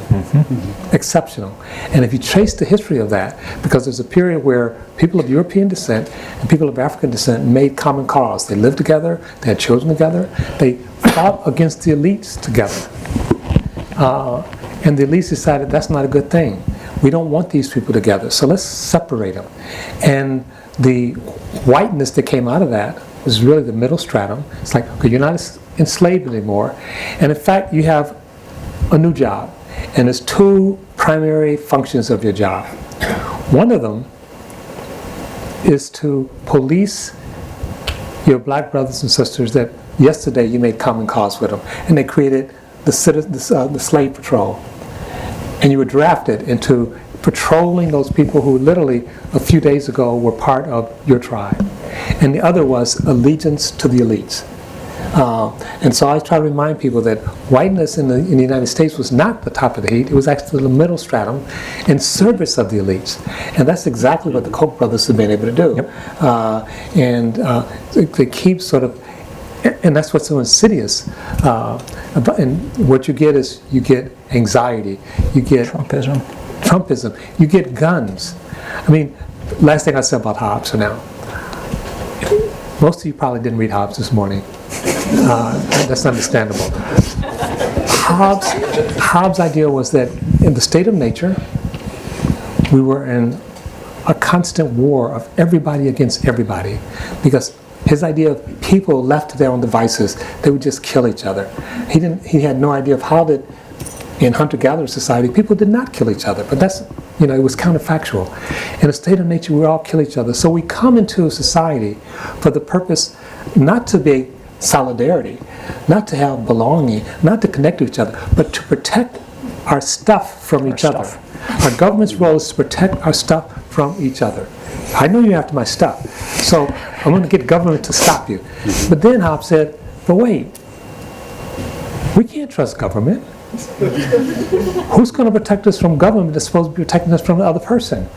Exceptional. And if you trace the history of that, because there's a period where people of European descent and people of African descent made common cause. They lived together, they had children together, they fought against the elites together. And the elites decided that's not a good thing. We don't want these people together, so let's separate them. And the whiteness that came out of that was really the middle stratum. It's like, okay, you're not enslaved anymore. And in fact, you have a new job, and there's two primary functions of your job. One of them is to police your black brothers and sisters that yesterday you made common cause with them, and they created the slave patrol, and you were drafted into patrolling those people who literally a few days ago were part of your tribe. And the other was allegiance to the elites. And so I try to remind people that whiteness in the United States was not the top of the heap. It was actually the middle stratum in service of the elites. And that's exactly what the Koch brothers have been able to do. Yep. They keep sort of, and that's what's so insidious. And what you get is, you get anxiety, you get Trumpism, you get guns. I mean, last thing I said about Hobbes for now. Most of you probably didn't read Hobbes this morning. That's understandable. Hobbes' idea was that in the state of nature, we were in a constant war of everybody against everybody, because his idea of people left to their own devices, they would just kill each other. He had no idea of how that in hunter-gatherer society, people did not kill each other, but that's, it was counterfactual. In a state of nature, we all kill each other. So we come into a society for the purpose not to be solidarity, not to have belonging, not to connect to each other, but to protect our stuff from each other. Our government's role is to protect our stuff from each other. I know you're after my stuff, so I'm going to get government to stop you. But then Hobbes said, but wait, we can't trust government. Who's going to protect us from government that's supposed to be protecting us from the other person?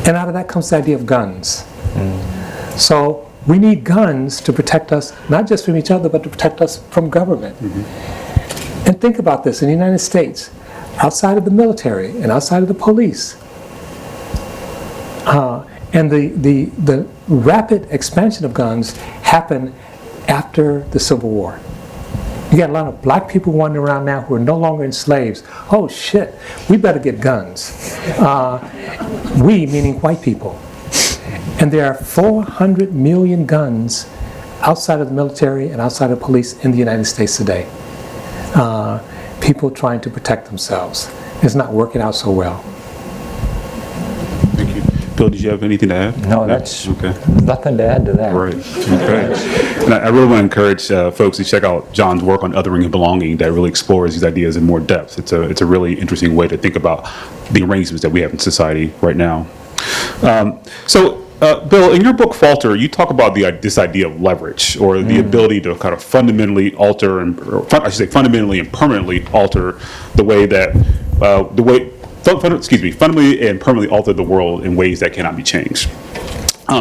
And out of that comes the idea of guns. So we need guns to protect us, not just from each other, but to protect us from government. And think about this, in the United States, outside of the military and outside of the police, and the rapid expansion of guns happened after the Civil War. You got a lot of black people wandering around now who are no longer enslaved. Oh shit, we better get guns. We, meaning white people. And there are 400 million guns outside of the military and outside of police in the United States today. People trying to protect themselves. It's not working out so well. Thank you. Bill, did you have anything to add? No, that's Okay. nothing to add to that. Right. Okay. And I really want to encourage folks to check out John's work on othering and belonging that really explores these ideas in more depth. It's a really interesting way to think about the arrangements that we have in society right now. Bill, in your book Falter, you talk about this idea of leverage, or the ability to kind of fundamentally alter, fundamentally and permanently alter the way that fundamentally and permanently alter the world in ways that cannot be changed.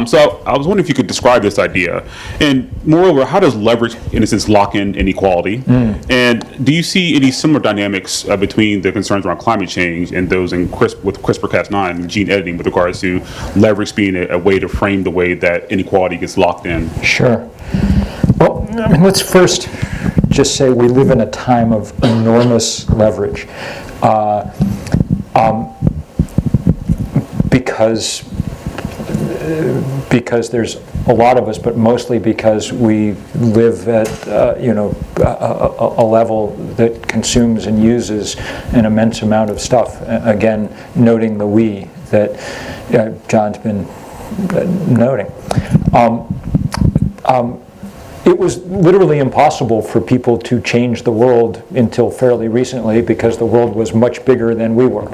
So I was wondering if you could describe this idea, and moreover, how does leverage, in a sense, lock in inequality? And do you see any similar dynamics between the concerns around climate change and those with CRISPR-Cas9 and gene editing with regards to leverage being a way to frame the way that inequality gets locked in? Sure. Well, I mean, let's first just say we live in a time of enormous leverage. Because there's a lot of us, but mostly because we live at a level that consumes and uses an immense amount of stuff. Again, noting the we that John's been noting. It was literally impossible for people to change the world until fairly recently, because the world was much bigger than we were.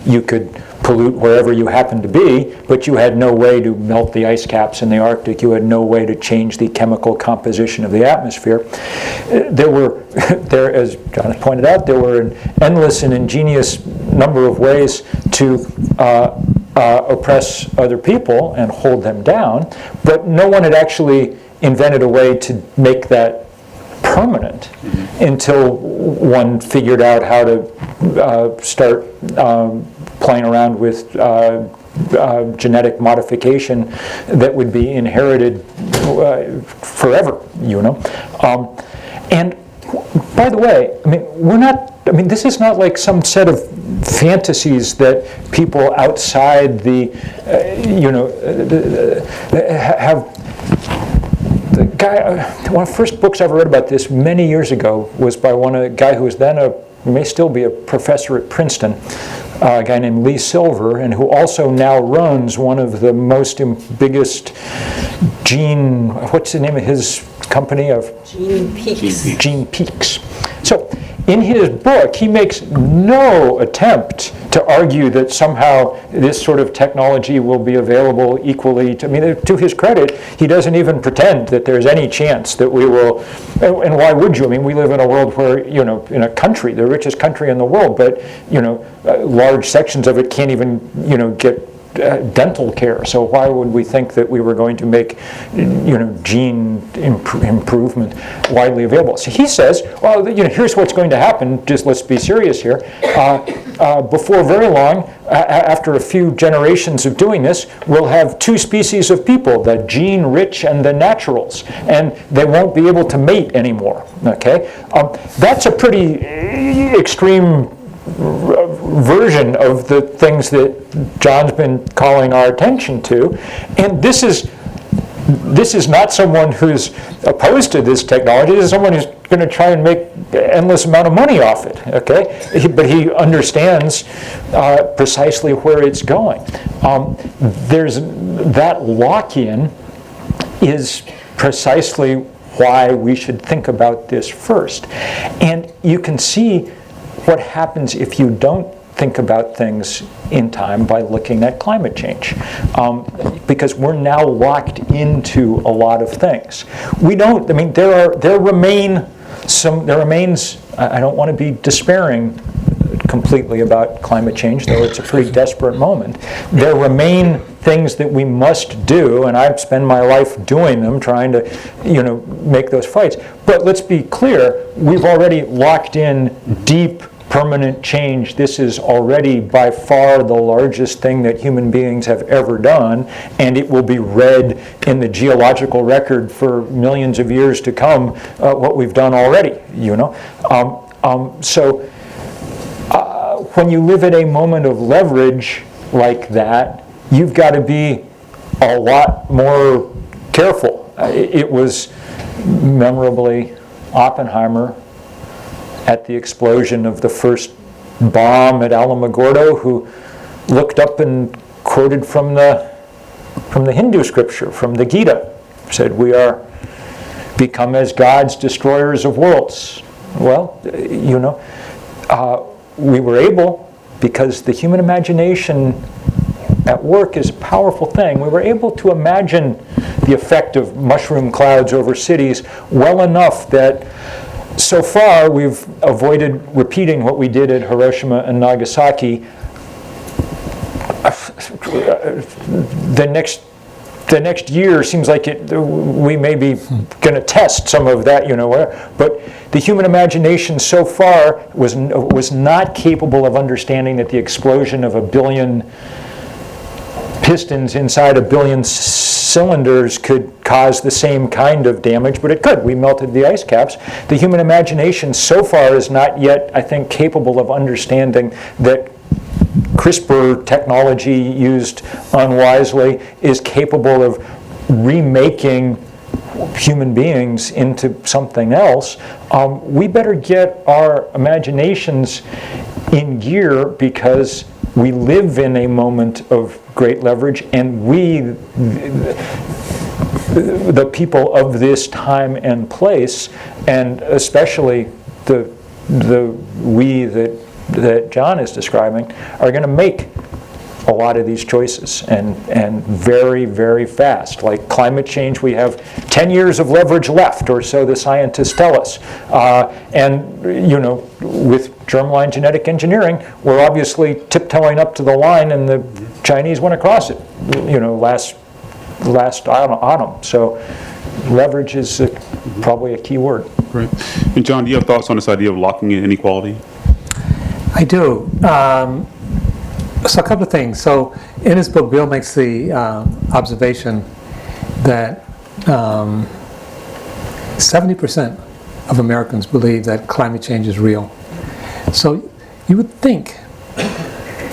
You could pollute wherever you happened to be, but you had no way to melt the ice caps in the Arctic. You had no way to change the chemical composition of the atmosphere. As John has pointed out, there were an endless and ingenious number of ways to oppress other people and hold them down, but no one had actually invented a way to make that permanent until one figured out how to start playing around with genetic modification that would be inherited forever, And by the way, this is not like some set of fantasies that people outside have. The guy, one of the first books I ever read about this many years ago was by a guy who was then may still be a professor at Princeton, a guy named Lee Silver, and who also now runs one of the biggest what's the name of his company? Gene Peaks. So in his book, he makes no attempt to argue that somehow this sort of technology will be available equally. To his credit, he doesn't even pretend that there's any chance that we will. And why would you? We live in a world where, in a country, the richest country in the world, but, large sections of it can't even, get dental care. So why would we think that we were going to make, gene improvement widely available? So he says, well, here's what's going to happen. Just let's be serious here. Before very long, after a few generations of doing this, we'll have two species of people, the gene-rich and the naturals, and they won't be able to mate anymore. Okay, that's a pretty extreme version of the things that John's been calling our attention to, and this is not someone who's opposed to this technology. This is someone who's going to try and make an endless amount of money off it. Okay, but he understands precisely where it's going. There's that lock-in is precisely why we should think about this first, and you can see what happens if you don't think about things in time by looking at climate change, because we're now locked into a lot of things. We don't. There remains. I don't want to be despairing completely about climate change, though it's a pretty desperate moment. There remain things that we must do, and I spend my life doing them, trying to, make those fights. But let's be clear: we've already locked in deep permanent change. This is already by far the largest thing that human beings have ever done, and it will be read in the geological record for millions of years to come, what we've done already, you know. So when you live at a moment of leverage like that, you've got to be a lot more careful. It was memorably Oppenheimer at the explosion of the first bomb at Alamogordo, who looked up and quoted from the Hindu scripture, from the Gita, said, "We are become as gods, destroyers of worlds." Well, you know, we were able, because the human imagination at work is a powerful thing, we were able to imagine the effect of mushroom clouds over cities well enough that so far we've avoided repeating what we did at Hiroshima and Nagasaki. The next year seems like we may be going to test some of that, you know. But the human imagination so far was not capable of understanding that the explosion of 1 billion pistons inside 1 billion cylinders could cause the same kind of damage, but it could. We melted the ice caps. The human imagination so far is not yet, I think, capable of understanding that CRISPR technology used unwisely is capable of remaking human beings into something else. We better get our imaginations in gear, because we live in a moment of great leverage, and we, the people of this time and place, and especially the we that John is describing, are going to make a lot of these choices, and very, very fast. Like climate change, we have 10 years of leverage left, or so the scientists tell us. And you know, with germline genetic engineering, we're obviously tiptoeing up to the line, and the Chinese went across it, you know, last autumn. So leverage is probably a key word. Great. And John, do you have thoughts on this idea of locking in inequality? I do. So a couple of things. So in his book, Bill makes the observation that 70% of Americans believe that climate change is real. So you would think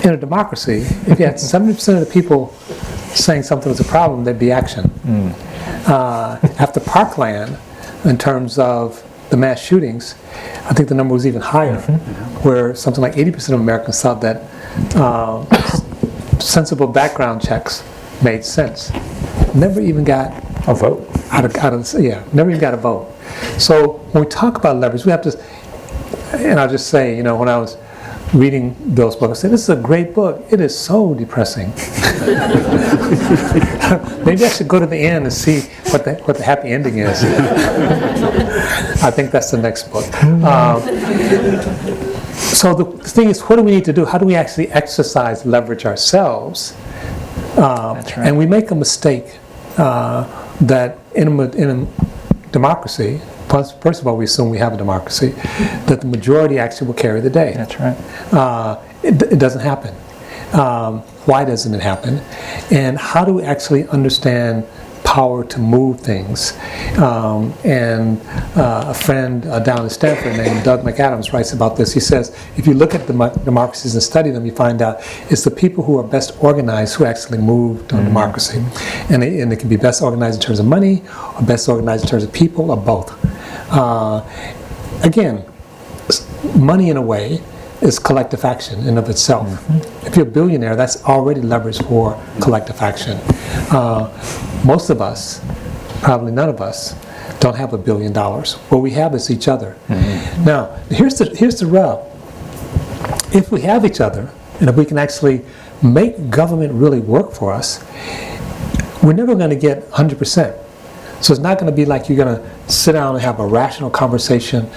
in a democracy, if you had 70% of the people saying something was a problem, there'd be action. After Parkland, in terms of the mass shootings, I think the number was even higher, where something like 80% of Americans thought that sensible background checks made sense. Never even got A vote. Never even got a vote. So when we talk about leverage, we have to, and I'll just say, you know, when I was reading Bill's book, I said, this is a great book. It is so depressing. Maybe I should go to the end and see what the happy ending is. I think that's the next book. So the thing is, what do we need to do? How do we actually exercise leverage ourselves? That's right. And we make a mistake that in a democracy, first of all, we assume we have a democracy, that the majority actually will carry the day. That's right. It doesn't happen. Why doesn't it happen? And how do we actually understand power to move things? And a friend down in Stanford named Doug McAdams writes about this. He says, if you look at the democracies and study them, you find out it's the people who are best organized who actually move to democracy. And they can be best organized in terms of money, or best organized in terms of people, or both. Again, money in a way is collective action in of itself. If you're a billionaire, that's already leverage for collective action. Most of us, probably none of us, don't have $1 billion. What we have is each other. Now, here's the rub. If we have each other, and if we can actually make government really work for us, we're never going to get 100%. So it's not going to be like you're going to sit down and have a rational conversation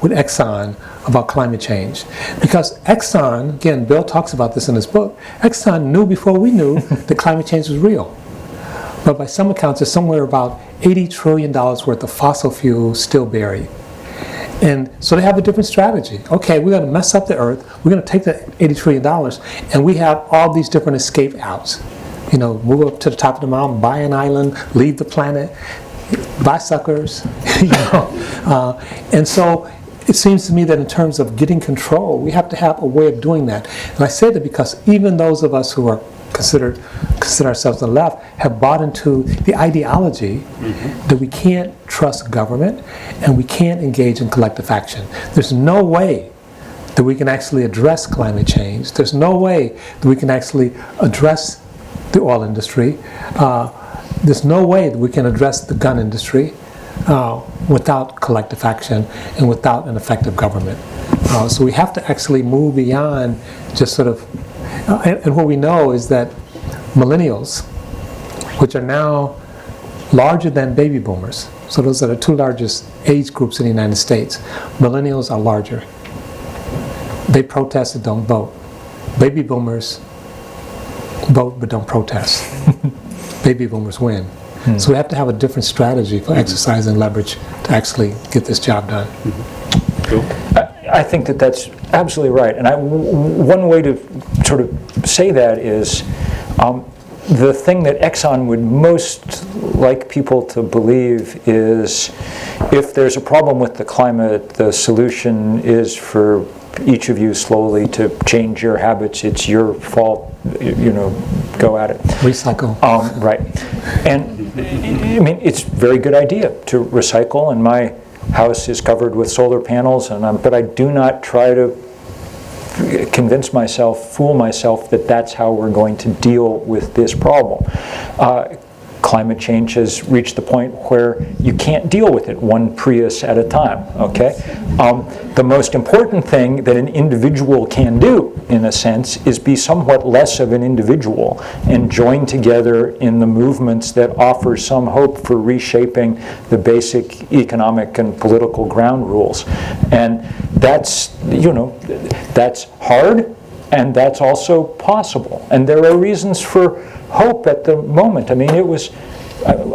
with Exxon about climate change. Because Exxon, again, Bill talks about this in his book, Exxon knew before we knew that climate change was real. But by some accounts, there's somewhere about $80 trillion worth of fossil fuels still buried. And so they have a different strategy. Okay, we're going to mess up the earth. We're going to take the $80 trillion, and we have all these different escape outs. You know, move up to the top of the mountain, buy an island, leave the planet, buy suckers. You know, and so it seems to me that in terms of getting control, we have to have a way of doing that. And I say that because even those of us who are consider ourselves on the left have bought into the ideology that we can't trust government and we can't engage in collective action. There's no way that we can actually address climate change. There's no way that we can actually address the oil industry. There's no way that we can address the gun industry without collective action and without an effective government. So we have to actually move beyond just sort of, and what we know is that millennials, which are now larger than baby boomers, so those are the two largest age groups in the United States, millennials are larger. They protest and don't vote. Baby boomers vote but don't protest. Baby boomers win. So we have to have a different strategy for exercising leverage to actually get this job done. Cool. I think that that's absolutely right. And one way to sort of say that is the thing that Exxon would most like people to believe is if there's a problem with the climate, the solution is for each of you slowly to change your habits. It's your fault, you know, go at it. Recycle. Right. And I mean, it's a very good idea to recycle, and my house is covered with solar panels, but I do not try to fool myself that that's how we're going to deal with this problem. Climate change has reached the point where you can't deal with it one Prius at a time, okay? The most important thing that an individual can do, in a sense, is be somewhat less of an individual and join together in the movements that offer some hope for reshaping the basic economic and political ground rules. And that's, you know, that's hard, and that's also possible. And there are reasons for hope at the moment. I mean,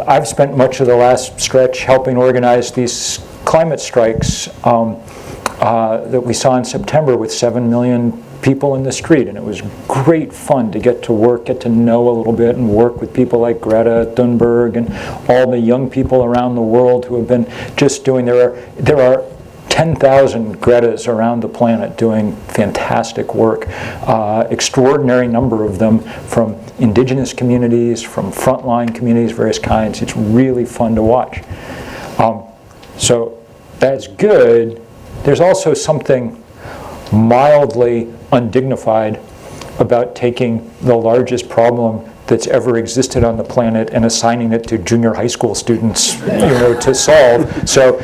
I've spent much of the last stretch helping organize these climate strikes that we saw in September with 7 million people in the street, and it was great fun to get to work, get to know a little bit, and work with people like Greta Thunberg and all the young people around the world who have been just doing, there are 10,000 Gretas around the planet doing fantastic work. Extraordinary number of them from indigenous communities, from frontline communities, various kinds. It's really fun to watch. So that's good. There's also something mildly undignified about taking the largest problem that's ever existed on the planet and assigning it to junior high school students, you know, to solve. So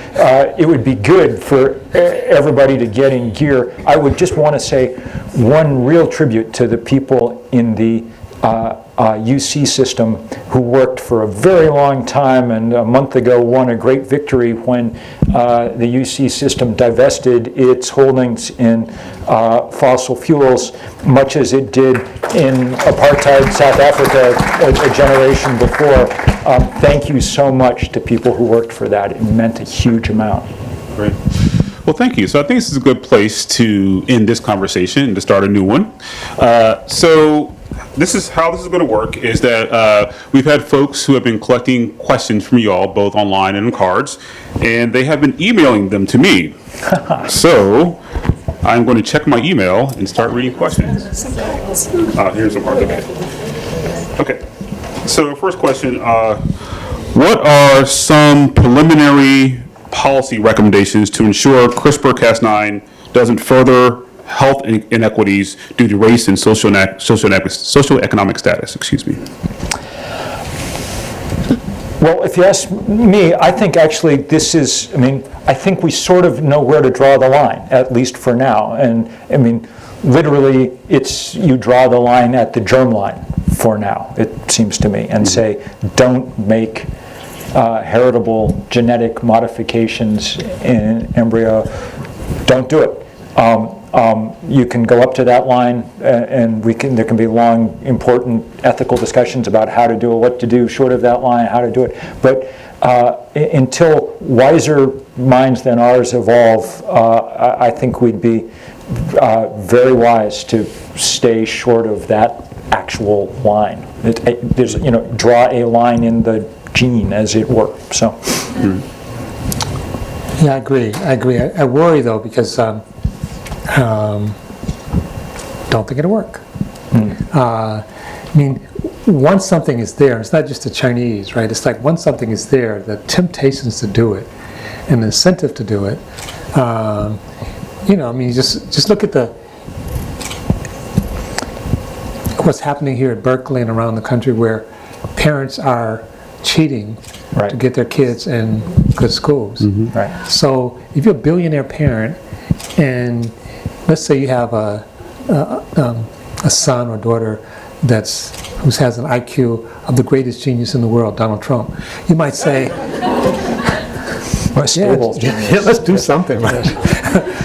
it would be good for everybody to get in gear. I would just want to say one real tribute to the people in the UC system who worked for a very long time and a month ago won a great victory when the UC system divested its holdings in fossil fuels, much as it did in apartheid South Africa a generation before. Thank you so much to people who worked for that. It meant a huge amount. Great. Well, thank you. So I think this is a good place to end this conversation and to start a new one. So this is how this is going to work, is that we've had folks who have been collecting questions from you all, both online and in cards, and they have been emailing them to me. So I'm going to check my email and start reading questions. Here's the part. Okay. So first question, what are some preliminary policy recommendations to ensure CRISPR-Cas9 doesn't further health inequities due to race and socioeconomic status? Excuse me. Well, if you ask me, I think actually this is, I mean, I think we sort of know where to draw the line, at least for now. And I mean, literally, it's you draw the line at the germline for now, it seems to me, and say, don't make heritable genetic modifications in embryo. Don't do it. You can go up to that line, and there can be long, important ethical discussions about how to do it, what to do short of that line, how to do it. But until wiser minds than ours evolve, I think we'd be very wise to stay short of that actual line. There's, draw a line in the gene, as it were. So. Yeah, I agree. I worry though because don't think it'll work. I mean, once something is there, it's not just the Chinese, right? It's like once something is there, the temptations to do it and the incentive to do it. I mean, just look at what's happening here at Berkeley and around the country, where parents are cheating to get their kids in good schools. Right. So if you're a billionaire parent, and let's say you have a son or daughter who has an IQ of the greatest genius in the world, Donald Trump, you might say, yeah, let's do something. Right?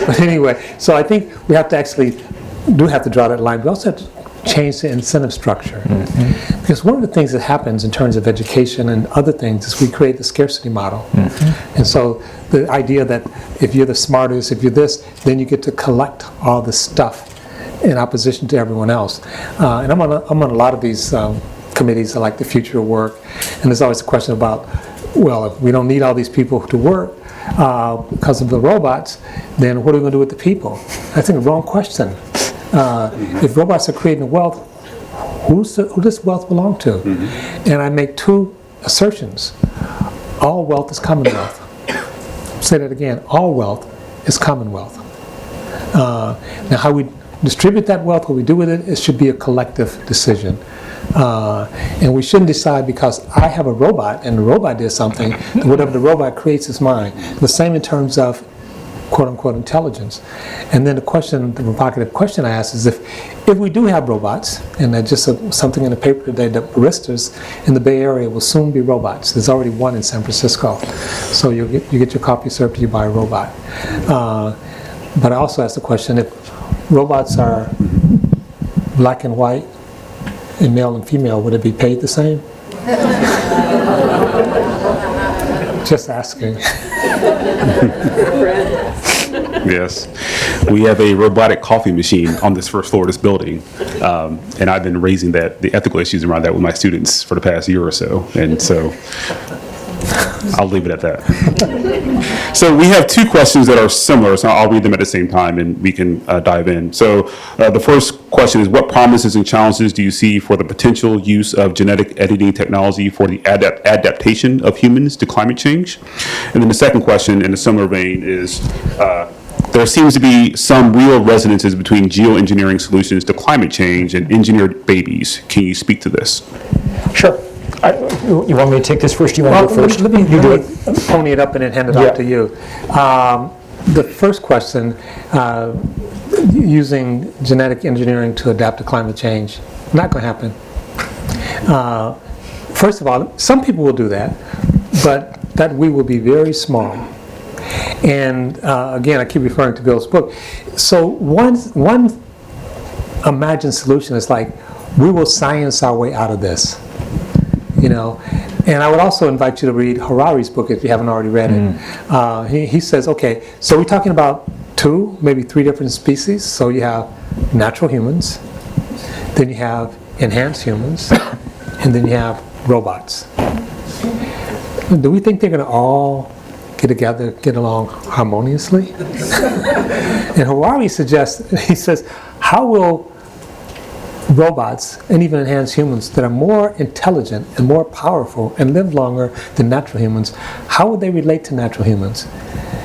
But anyway, so I think we have to have to draw that line. We also have to change the incentive structure. Because one of the things that happens in terms of education and other things is we create the scarcity model. And so the idea that if you're the smartest, if you're this, then you get to collect all the stuff in opposition to everyone else. And I'm on a lot of these committees, like the future of work, and there's always a question about, well, if we don't need all these people to work because of the robots, then what are we going to do with the people? I think the wrong question. If robots are creating wealth, who does wealth belong to? And I make two assertions. All wealth is commonwealth. Say that again. All wealth is commonwealth. Now, how we distribute that wealth, what we do with it, it should be a collective decision. And we shouldn't decide because I have a robot and the robot did something, that whatever the robot creates is mine. The same in terms of quote-unquote intelligence. And then the provocative question I ask is if we do have robots, and there's just something in the paper today that baristas in the Bay Area will soon be robots. There's already one in San Francisco. So you get your coffee served to you by a robot. But I also ask the question, if robots are black and white, and male and female, would it be paid the same? Just asking. Yes. We have a robotic coffee machine on this first floor of this building. And I've been raising the ethical issues around that with my students for the past year or so. And so I'll leave it at that. So we have two questions that are similar, so I'll read them at the same time and we can dive in. So the first question is, what promises and challenges do you see for the potential use of genetic editing technology for the adaptation of humans to climate change? And then the second question in a similar vein is, there seems to be some real resonances between geoengineering solutions to climate change and engineered babies. Can you speak to this? Sure. You want me to take this first? You want to go first? Let me pony it up and then hand it off to you. The first question, using genetic engineering to adapt to climate change, not going to happen. First of all, some people will do that, but that we will be very small. And again, I keep referring to Bill's book. So one imagined solution is like, we will science our way out of this. And I would also invite you to read Harari's book if you haven't already read it. He says, okay, so we're talking about 2, maybe 3 different species. So you have natural humans, then you have enhanced humans, and then you have robots. Do we think they're going to all get together, get along harmoniously? And Harari he says, how will robots and even enhanced humans that are more intelligent and more powerful and live longer than natural humans, how would they relate to natural humans?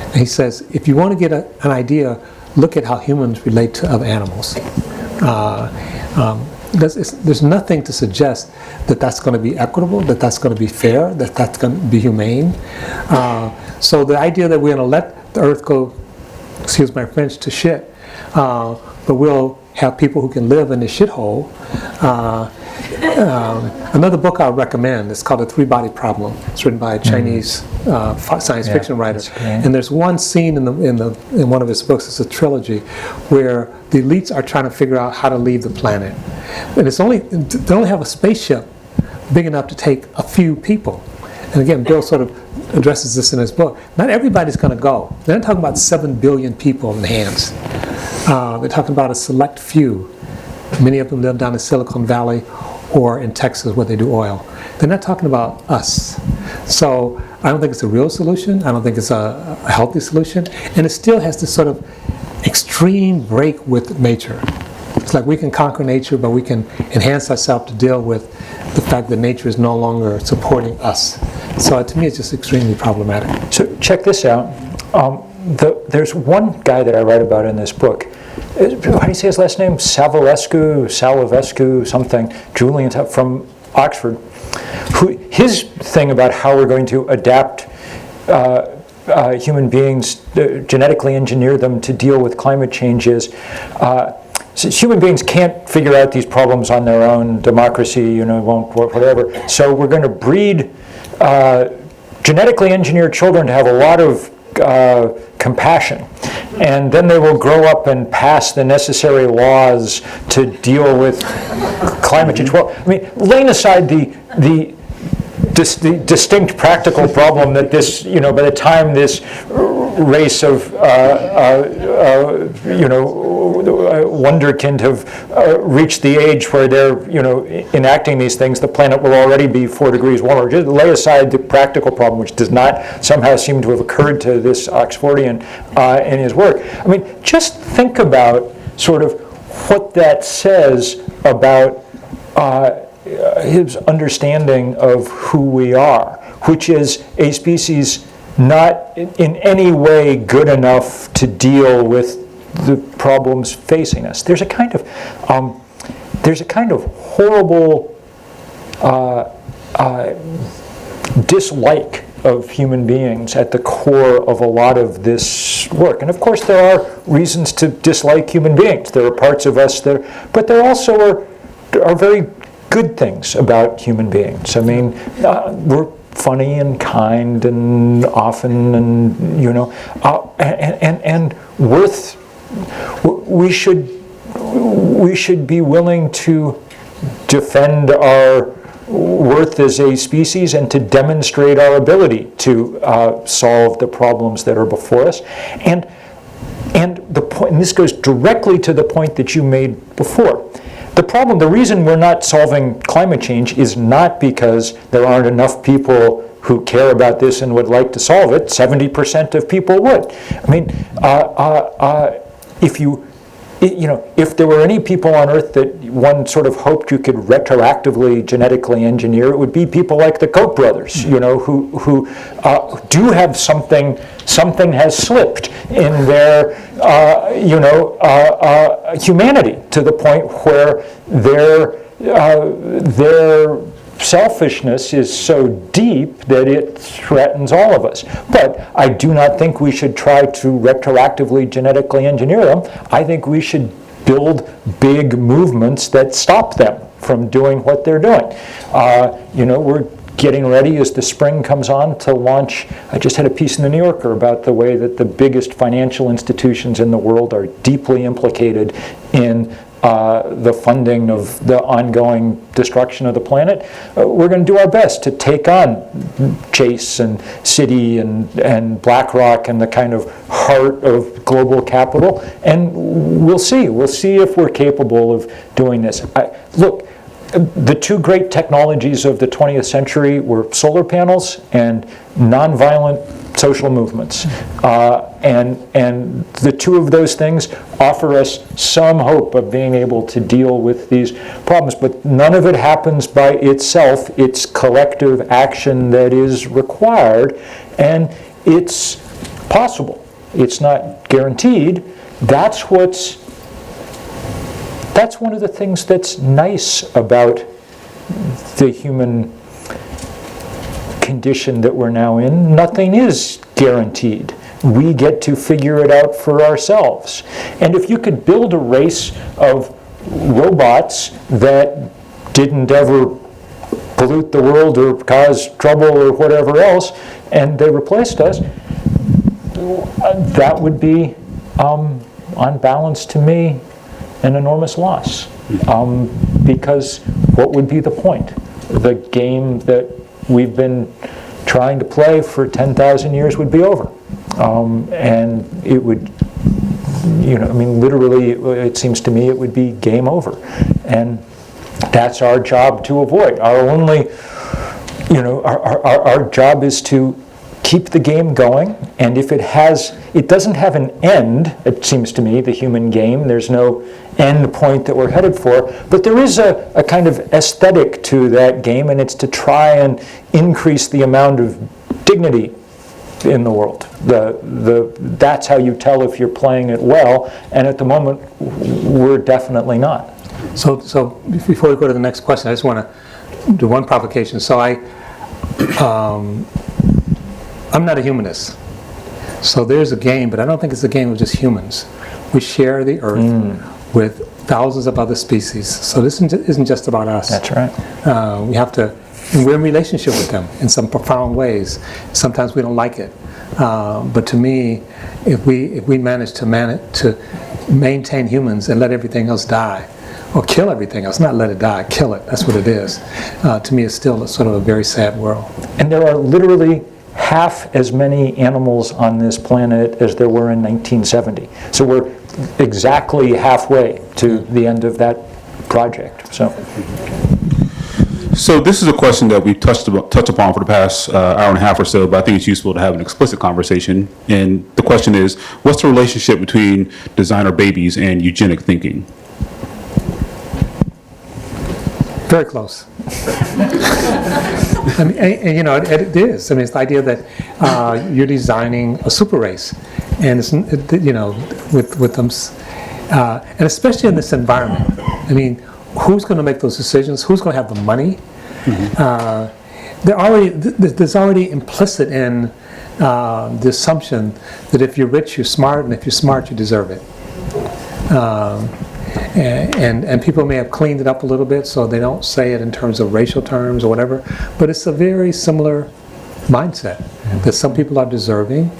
And he says, if you want to get an idea, look at how humans relate to other animals. There's nothing to suggest that that's going to be equitable, that that's going to be fair, that that's going to be humane. So the idea that we're going to let the earth go, excuse my French, to shit, but we'll have people who can live in the shithole. Another book I'll recommend, it's called The Three-Body Problem. It's written by a Chinese science fiction writer. And there's one scene in one of his books, it's a trilogy, where the elites are trying to figure out how to leave the planet. And they only have a spaceship big enough to take a few people. And again, Bill sort of addresses this in his book. Not everybody's going to go. They're not talking about 7 billion people in the hands. They're talking about a select few. Many of them live down in Silicon Valley or in Texas where they do oil. They're not talking about us. So I don't think it's a real solution. I don't think it's a healthy solution. And it still has this sort of extreme break with nature. It's like we can conquer nature, but we can enhance ourselves to deal with the fact that nature is no longer supporting us. So to me, it's just extremely problematic. So check this out. There's one guy that I write about in this book. How do you say his last name? Salavescu, something. Julian from Oxford. His thing about how we're going to adapt human beings, genetically engineer them to deal with climate change is, since human beings can't figure out these problems on their own, democracy, won't work, whatever. So we're going to breed genetically engineered children to have a lot of compassion, and then they will grow up and pass the necessary laws to deal with climate change. Well, I mean, laying aside the distinct practical problem that this, by the time this race of, wonderkind have reached the age where they're, enacting these things, the planet will already be 4 degrees warmer. Just lay aside the practical problem, which does not somehow seem to have occurred to this Oxfordian in his work. I mean, just think about sort of what that says about his understanding of who we are, which is a species not in any way good enough to deal with the problems facing us. There's a kind of horrible dislike of human beings at the core of a lot of this work. And of course there are reasons to dislike human beings. There are parts of us but there also are very good things about human beings. I mean, we're funny and kind and often and and worth. We should be willing to defend our worth as a species and to demonstrate our ability to solve the problems that are before us. And the point, and this goes directly to the point that you made before. The reason we're not solving climate change is not because there aren't enough people who care about this and would like to solve it. 70% of people would. I mean, if there were any people on Earth that one sort of hoped you could retroactively genetically engineer, it would be people like the Koch brothers, who do have something has slipped in their, humanity to the point where their selfishness is so deep that it threatens all of us. But I do not think we should try to retroactively genetically engineer them. I think we should build big movements that stop them from doing what they're doing. We're getting ready as the spring comes on to launch. I just had a piece in the New Yorker about the way that the biggest financial institutions in the world are deeply implicated in the funding of the ongoing destruction of the planet. We're going to do our best to take on Chase and Citi and BlackRock and the kind of heart of global capital, and we'll see. We'll see if we're capable of doing this. Look, the two great technologies of the 20th century were solar panels and nonviolent social movements. And the two of those things offer us some hope of being able to deal with these problems. But none of it happens by itself. It's collective action that is required, and it's possible. It's not guaranteed. That's one of the things that's nice about the human condition that we're now in. Nothing is guaranteed. We get to figure it out for ourselves. And if you could build a race of robots that didn't ever pollute the world or cause trouble or whatever else, and they replaced us, that would be, on balance to me, an enormous loss. Because what would be the point? The game that we've been trying to play for 10,000 years would be over. And it would, literally, it seems to me it would be game over. And that's our job to avoid. Our only, our job is to keep the game going, and if it doesn't have an end, it seems to me, the human game. There's no end point that we're headed for, but there is a kind of aesthetic to that game, and it's to try and increase the amount of dignity in the world. That's how you tell if you're playing it well, and at the moment, we're definitely not. So before we go to the next question, I just want to do one provocation. So I'm not a humanist. So there's a game, but I don't think it's a game of just humans. We share the earth with thousands of other species. So this isn't just about us. That's right. We have to, and we're in relationship with them in some profound ways. Sometimes we don't like it. But to me, if we manage to maintain humans and let everything else die, or kill everything else, not let it die, kill it, that's what it is. To me, it's still sort of a very sad world. And there are literally half as many animals on this planet as there were in 1970. So we're exactly halfway to the end of that project. So this is a question that we've touched upon for the past hour and a half or so, but I think it's useful to have an explicit conversation. And the question is, what's the relationship between designer babies and eugenic thinking? Very close. And it is. I mean, it's the idea that you're designing a super race, and it's, with them, and especially in this environment. I mean, who's going to make those decisions? Who's going to have the money? There's already implicit in the assumption that if you're rich, you're smart, and if you're smart, you deserve it. And people may have cleaned it up a little bit so they don't say it in terms of racial terms or whatever, but it's a very similar mindset that some people are deserving,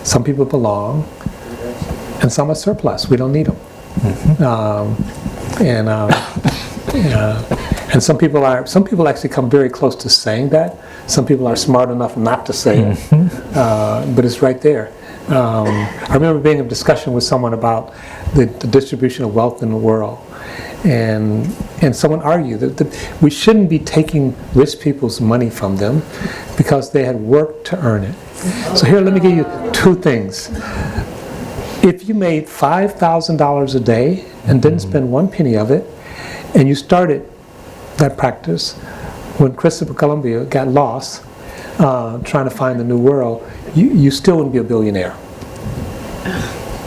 some people belong, and some are surplus. We don't need them. And some people actually come very close to saying that. Some people are smart enough not to say it, but it's right there. I remember being in a discussion with someone about the distribution of wealth in the world, and someone argued that we shouldn't be taking rich people's money from them because they had worked to earn it. So here, let me give you two things. If you made $5,000 a day and didn't spend one penny of it, and you started that practice when Christopher Columbus got lost trying to find the new world, you still wouldn't be a billionaire.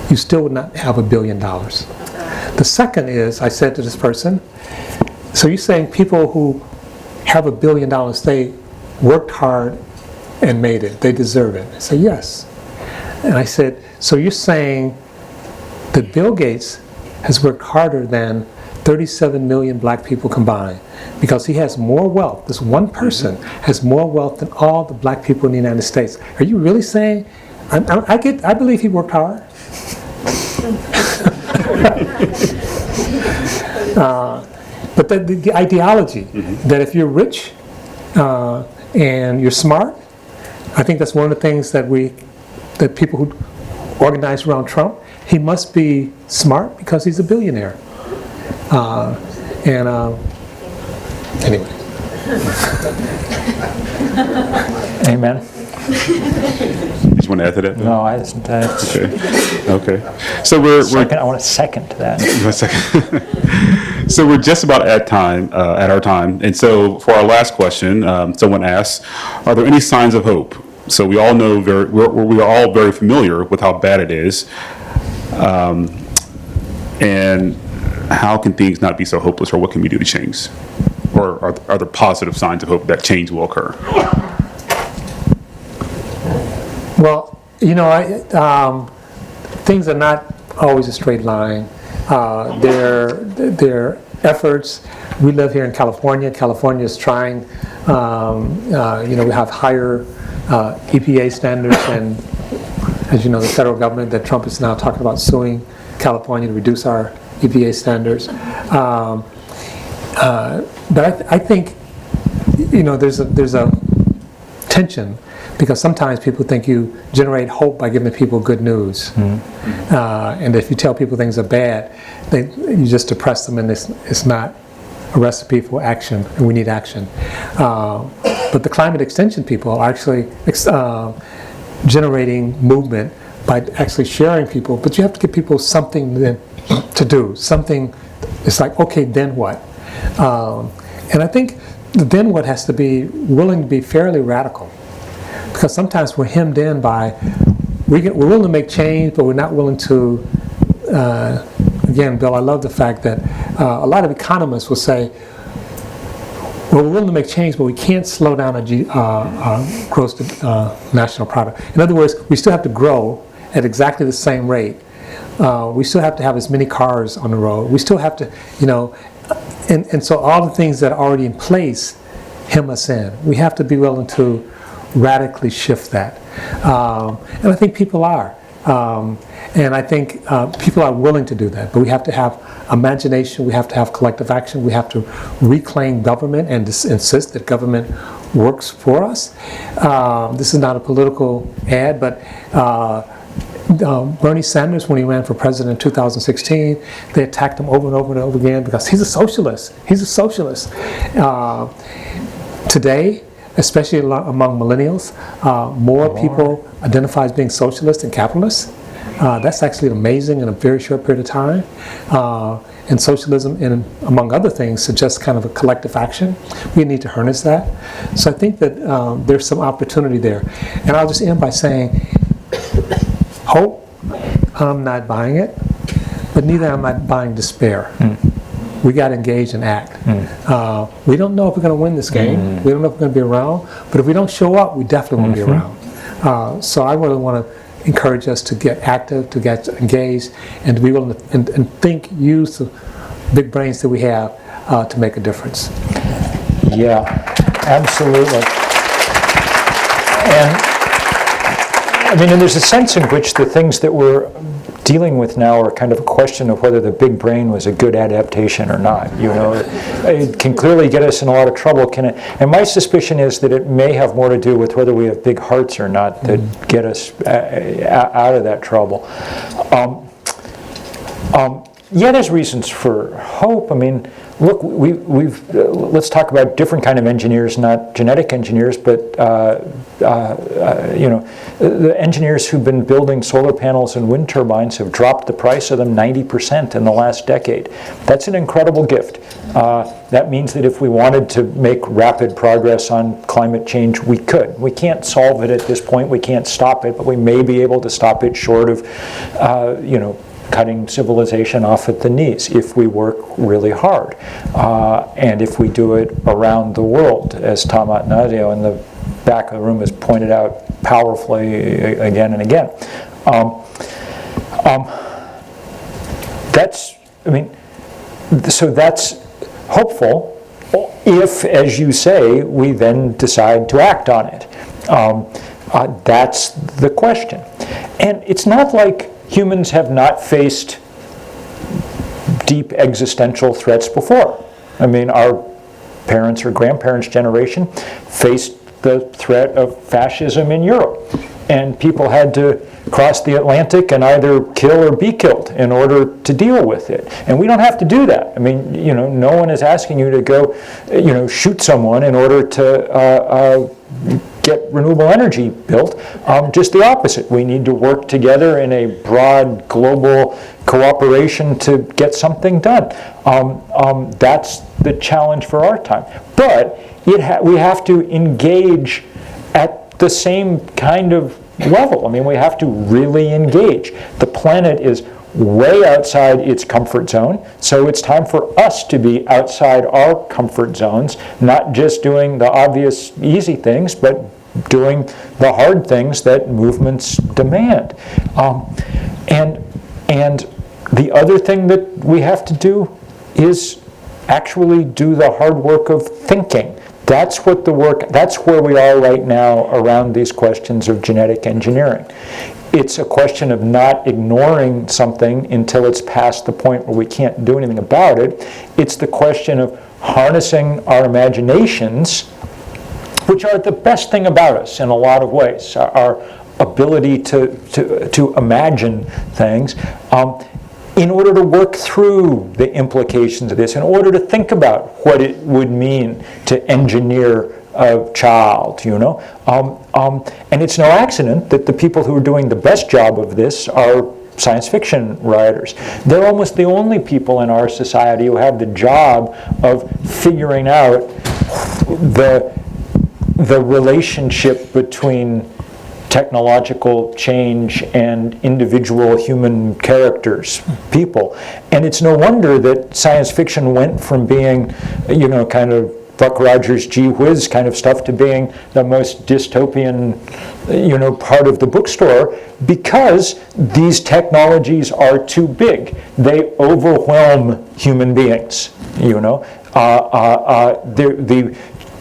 You still would not have $1 billion. The second is, I said to this person, so you're saying people who have $1 billion, they worked hard and made it, they deserve it? I said, yes. And I said, so you're saying that Bill Gates has worked harder than 37 million black people combined because he has more wealth. This one person has more wealth than all the black people in the United States. Are you really saying? I believe he worked hard. But the ideology that if you're rich and you're smart, I think that's one of the things that people who organize around Trump, he must be smart because he's a billionaire. Anyway. Amen. Did you want to add to that? No, I just. Okay. So we're I want to second that. So we're just about at our time, and so for our last question, someone asked, "Are there any signs of hope?" So we all know we are all very familiar with how bad it is, and how can things not be so hopeless, or what can we do to change, or are there positive signs of hope that change will occur? Well, things are not always a straight line. Their efforts. We live here in California. California is trying. We have higher EPA standards, and as you know, the federal government, that Trump is now talking about suing California to reduce our EPA standards. But I think there's a tension, because sometimes people think you generate hope by giving people good news. And if you tell people things are bad, you just depress them, and it's not a recipe for action, and we need action. But the climate extension people are actually generating movement by actually sharing people, but you have to give people something then to do, something. It's like, okay, then what? And I think the then what has to be willing to be fairly radical, because sometimes we're hemmed in by, we're willing to make change, but we're not willing to, again, Bill, I love the fact that a lot of economists will say, well, we're willing to make change, but we can't slow down our gross national product. In other words, we still have to grow at exactly the same rate. We still have to have as many cars on the road. We still have to, and so all the things that are already in place hem us in. We have to be willing to radically shift that. And I think people are. And I think people are willing to do that. But we have to have imagination. We have to have collective action. We have to reclaim government and insist that government works for us. This is not a political ad, but Bernie Sanders, when he ran for president in 2016, they attacked him over and over and over again because he's a socialist. He's a socialist. Today, especially among millennials, more people identify as being socialist than capitalist. That's actually amazing in a very short period of time. And socialism, among other things, suggests kind of a collective action. We need to harness that. So I think that there's some opportunity there. And I'll just end by saying, hope, I'm not buying it, but neither am I buying despair. We got to engage and act. We don't know if we're going to win this game. We don't know if we're going to be around, but if we don't show up, we definitely won't be around. So I really want to encourage us to get active, to get engaged, and to be willing to and use the big brains that we have to make a difference. Yeah, absolutely. And there's a sense in which the things that we're dealing with now are kind of a question of whether the big brain was a good adaptation or not. It can clearly get us in a lot of trouble. And my suspicion is that it may have more to do with whether we have big hearts or not that get us out of that trouble. Yeah, there's reasons for hope. Look, let's talk about different kind of engineers, not genetic engineers, but the engineers who've been building solar panels and wind turbines have dropped the price of them 90% in the last decade. That's an incredible gift. That means that if we wanted to make rapid progress on climate change, we could. We can't solve it at this point. We can't stop it, but we may be able to stop it short of, cutting civilization off at the knees if we work really hard. And if we do it around the world, as Tom Attanasio in the back of the room has pointed out powerfully again and again. So that's hopeful if, as you say, we then decide to act on it. That's the question. And it's not like humans have not faced deep existential threats before. Our parents' or grandparents' generation faced the threat of fascism in Europe. And people had to cross the Atlantic and either kill or be killed in order to deal with it. And we don't have to do that. No one is asking you to go, shoot someone in order to get renewable energy built. Just the opposite. We need to work together in a broad global cooperation to get something done. That's the challenge for our time. But we have to engage at the same kind of level. We have to really engage. The planet is way outside its comfort zone, so it's time for us to be outside our comfort zones, not just doing the obvious easy things, but doing the hard things that movements demand. And the other thing that we have to do is actually do the hard work of thinking. That's where we are right now around these questions of genetic engineering. It's a question of not ignoring something until it's past the point where we can't do anything about it. It's the question of harnessing our imaginations, which are the best thing about us in a lot of ways, our ability to imagine things, in order to work through the implications of this, in order to think about what it would mean to engineer a child, you know. And it's no accident that the people who are doing the best job of this are science fiction writers. They're almost the only people in our society who have the job of figuring out the relationship between technological change and individual human characters, people. And it's no wonder that science fiction went from being, you know, kind of Buck Rogers gee whiz kind of stuff to being the most dystopian, you know, part of the bookstore, because these technologies are too big. They overwhelm human beings, you know.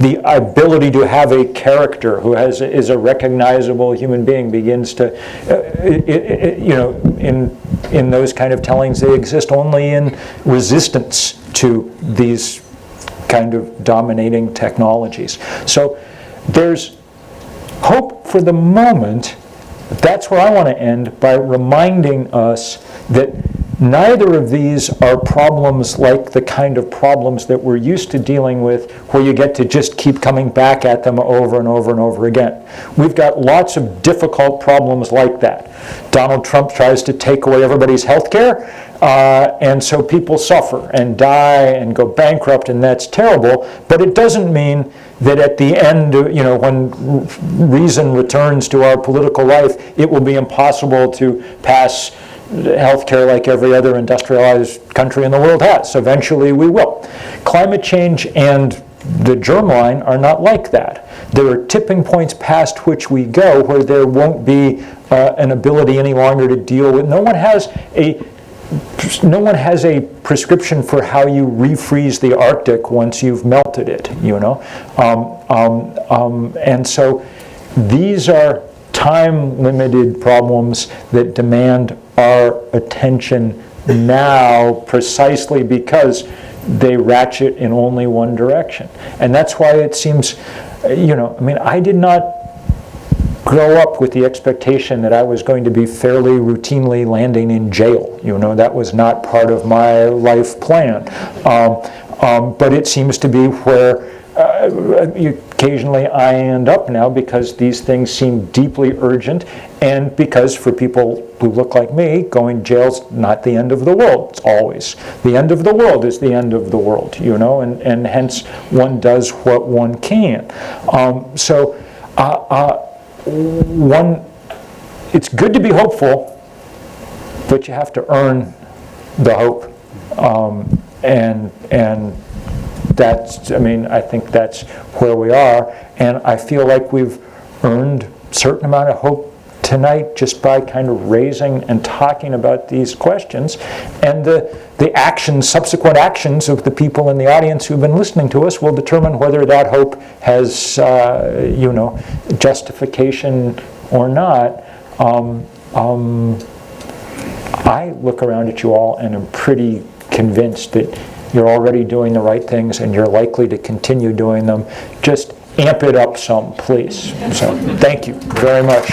The ability to have a character who is a recognizable human being begins to, you know, in those kind of tellings, they exist only in resistance to these kind of dominating technologies. So there's hope for the moment. That's where I want to end, by reminding us that neither of these are problems like the kind of problems that we're used to dealing with, where you get to just keep coming back at them over and over and over again. We've got lots of difficult problems like that. Donald Trump tries to take away everybody's health care, and so people suffer and die and go bankrupt, and that's terrible. But it doesn't mean that at the end, you know, when reason returns to our political life, it will be impossible to pass healthcare like every other industrialized country in the world has. Eventually we will. Climate change and the germline are not like that. There are tipping points past which we go where there won't be an ability any longer to deal with. No one has a prescription for how you refreeze the Arctic once you've melted it, you know. And so these are time-limited problems that demand our attention now, precisely because they ratchet in only one direction. And that's why it seems, you know, I mean, I did not grow up with the expectation that I was going to be fairly routinely landing in jail. You know, that was not part of my life plan. But it seems to be where occasionally I end up now, because these things seem deeply urgent, and because for people who look like me, going to jail's not the end of the world. It's always the end of the world is the end of the world, you know, and hence one does what one can. It's good to be hopeful, but you have to earn the hope, and that's, I mean, I think that's where we are, and I feel like we've earned a certain amount of hope tonight just by kind of raising and talking about these questions, and the actions, subsequent actions of the people in the audience who've been listening to us will determine whether that hope has, you know, justification or not. I look around at you all and am pretty convinced that you're already doing the right things, and you're likely to continue doing them. Just amp it up some, please. So thank you very much.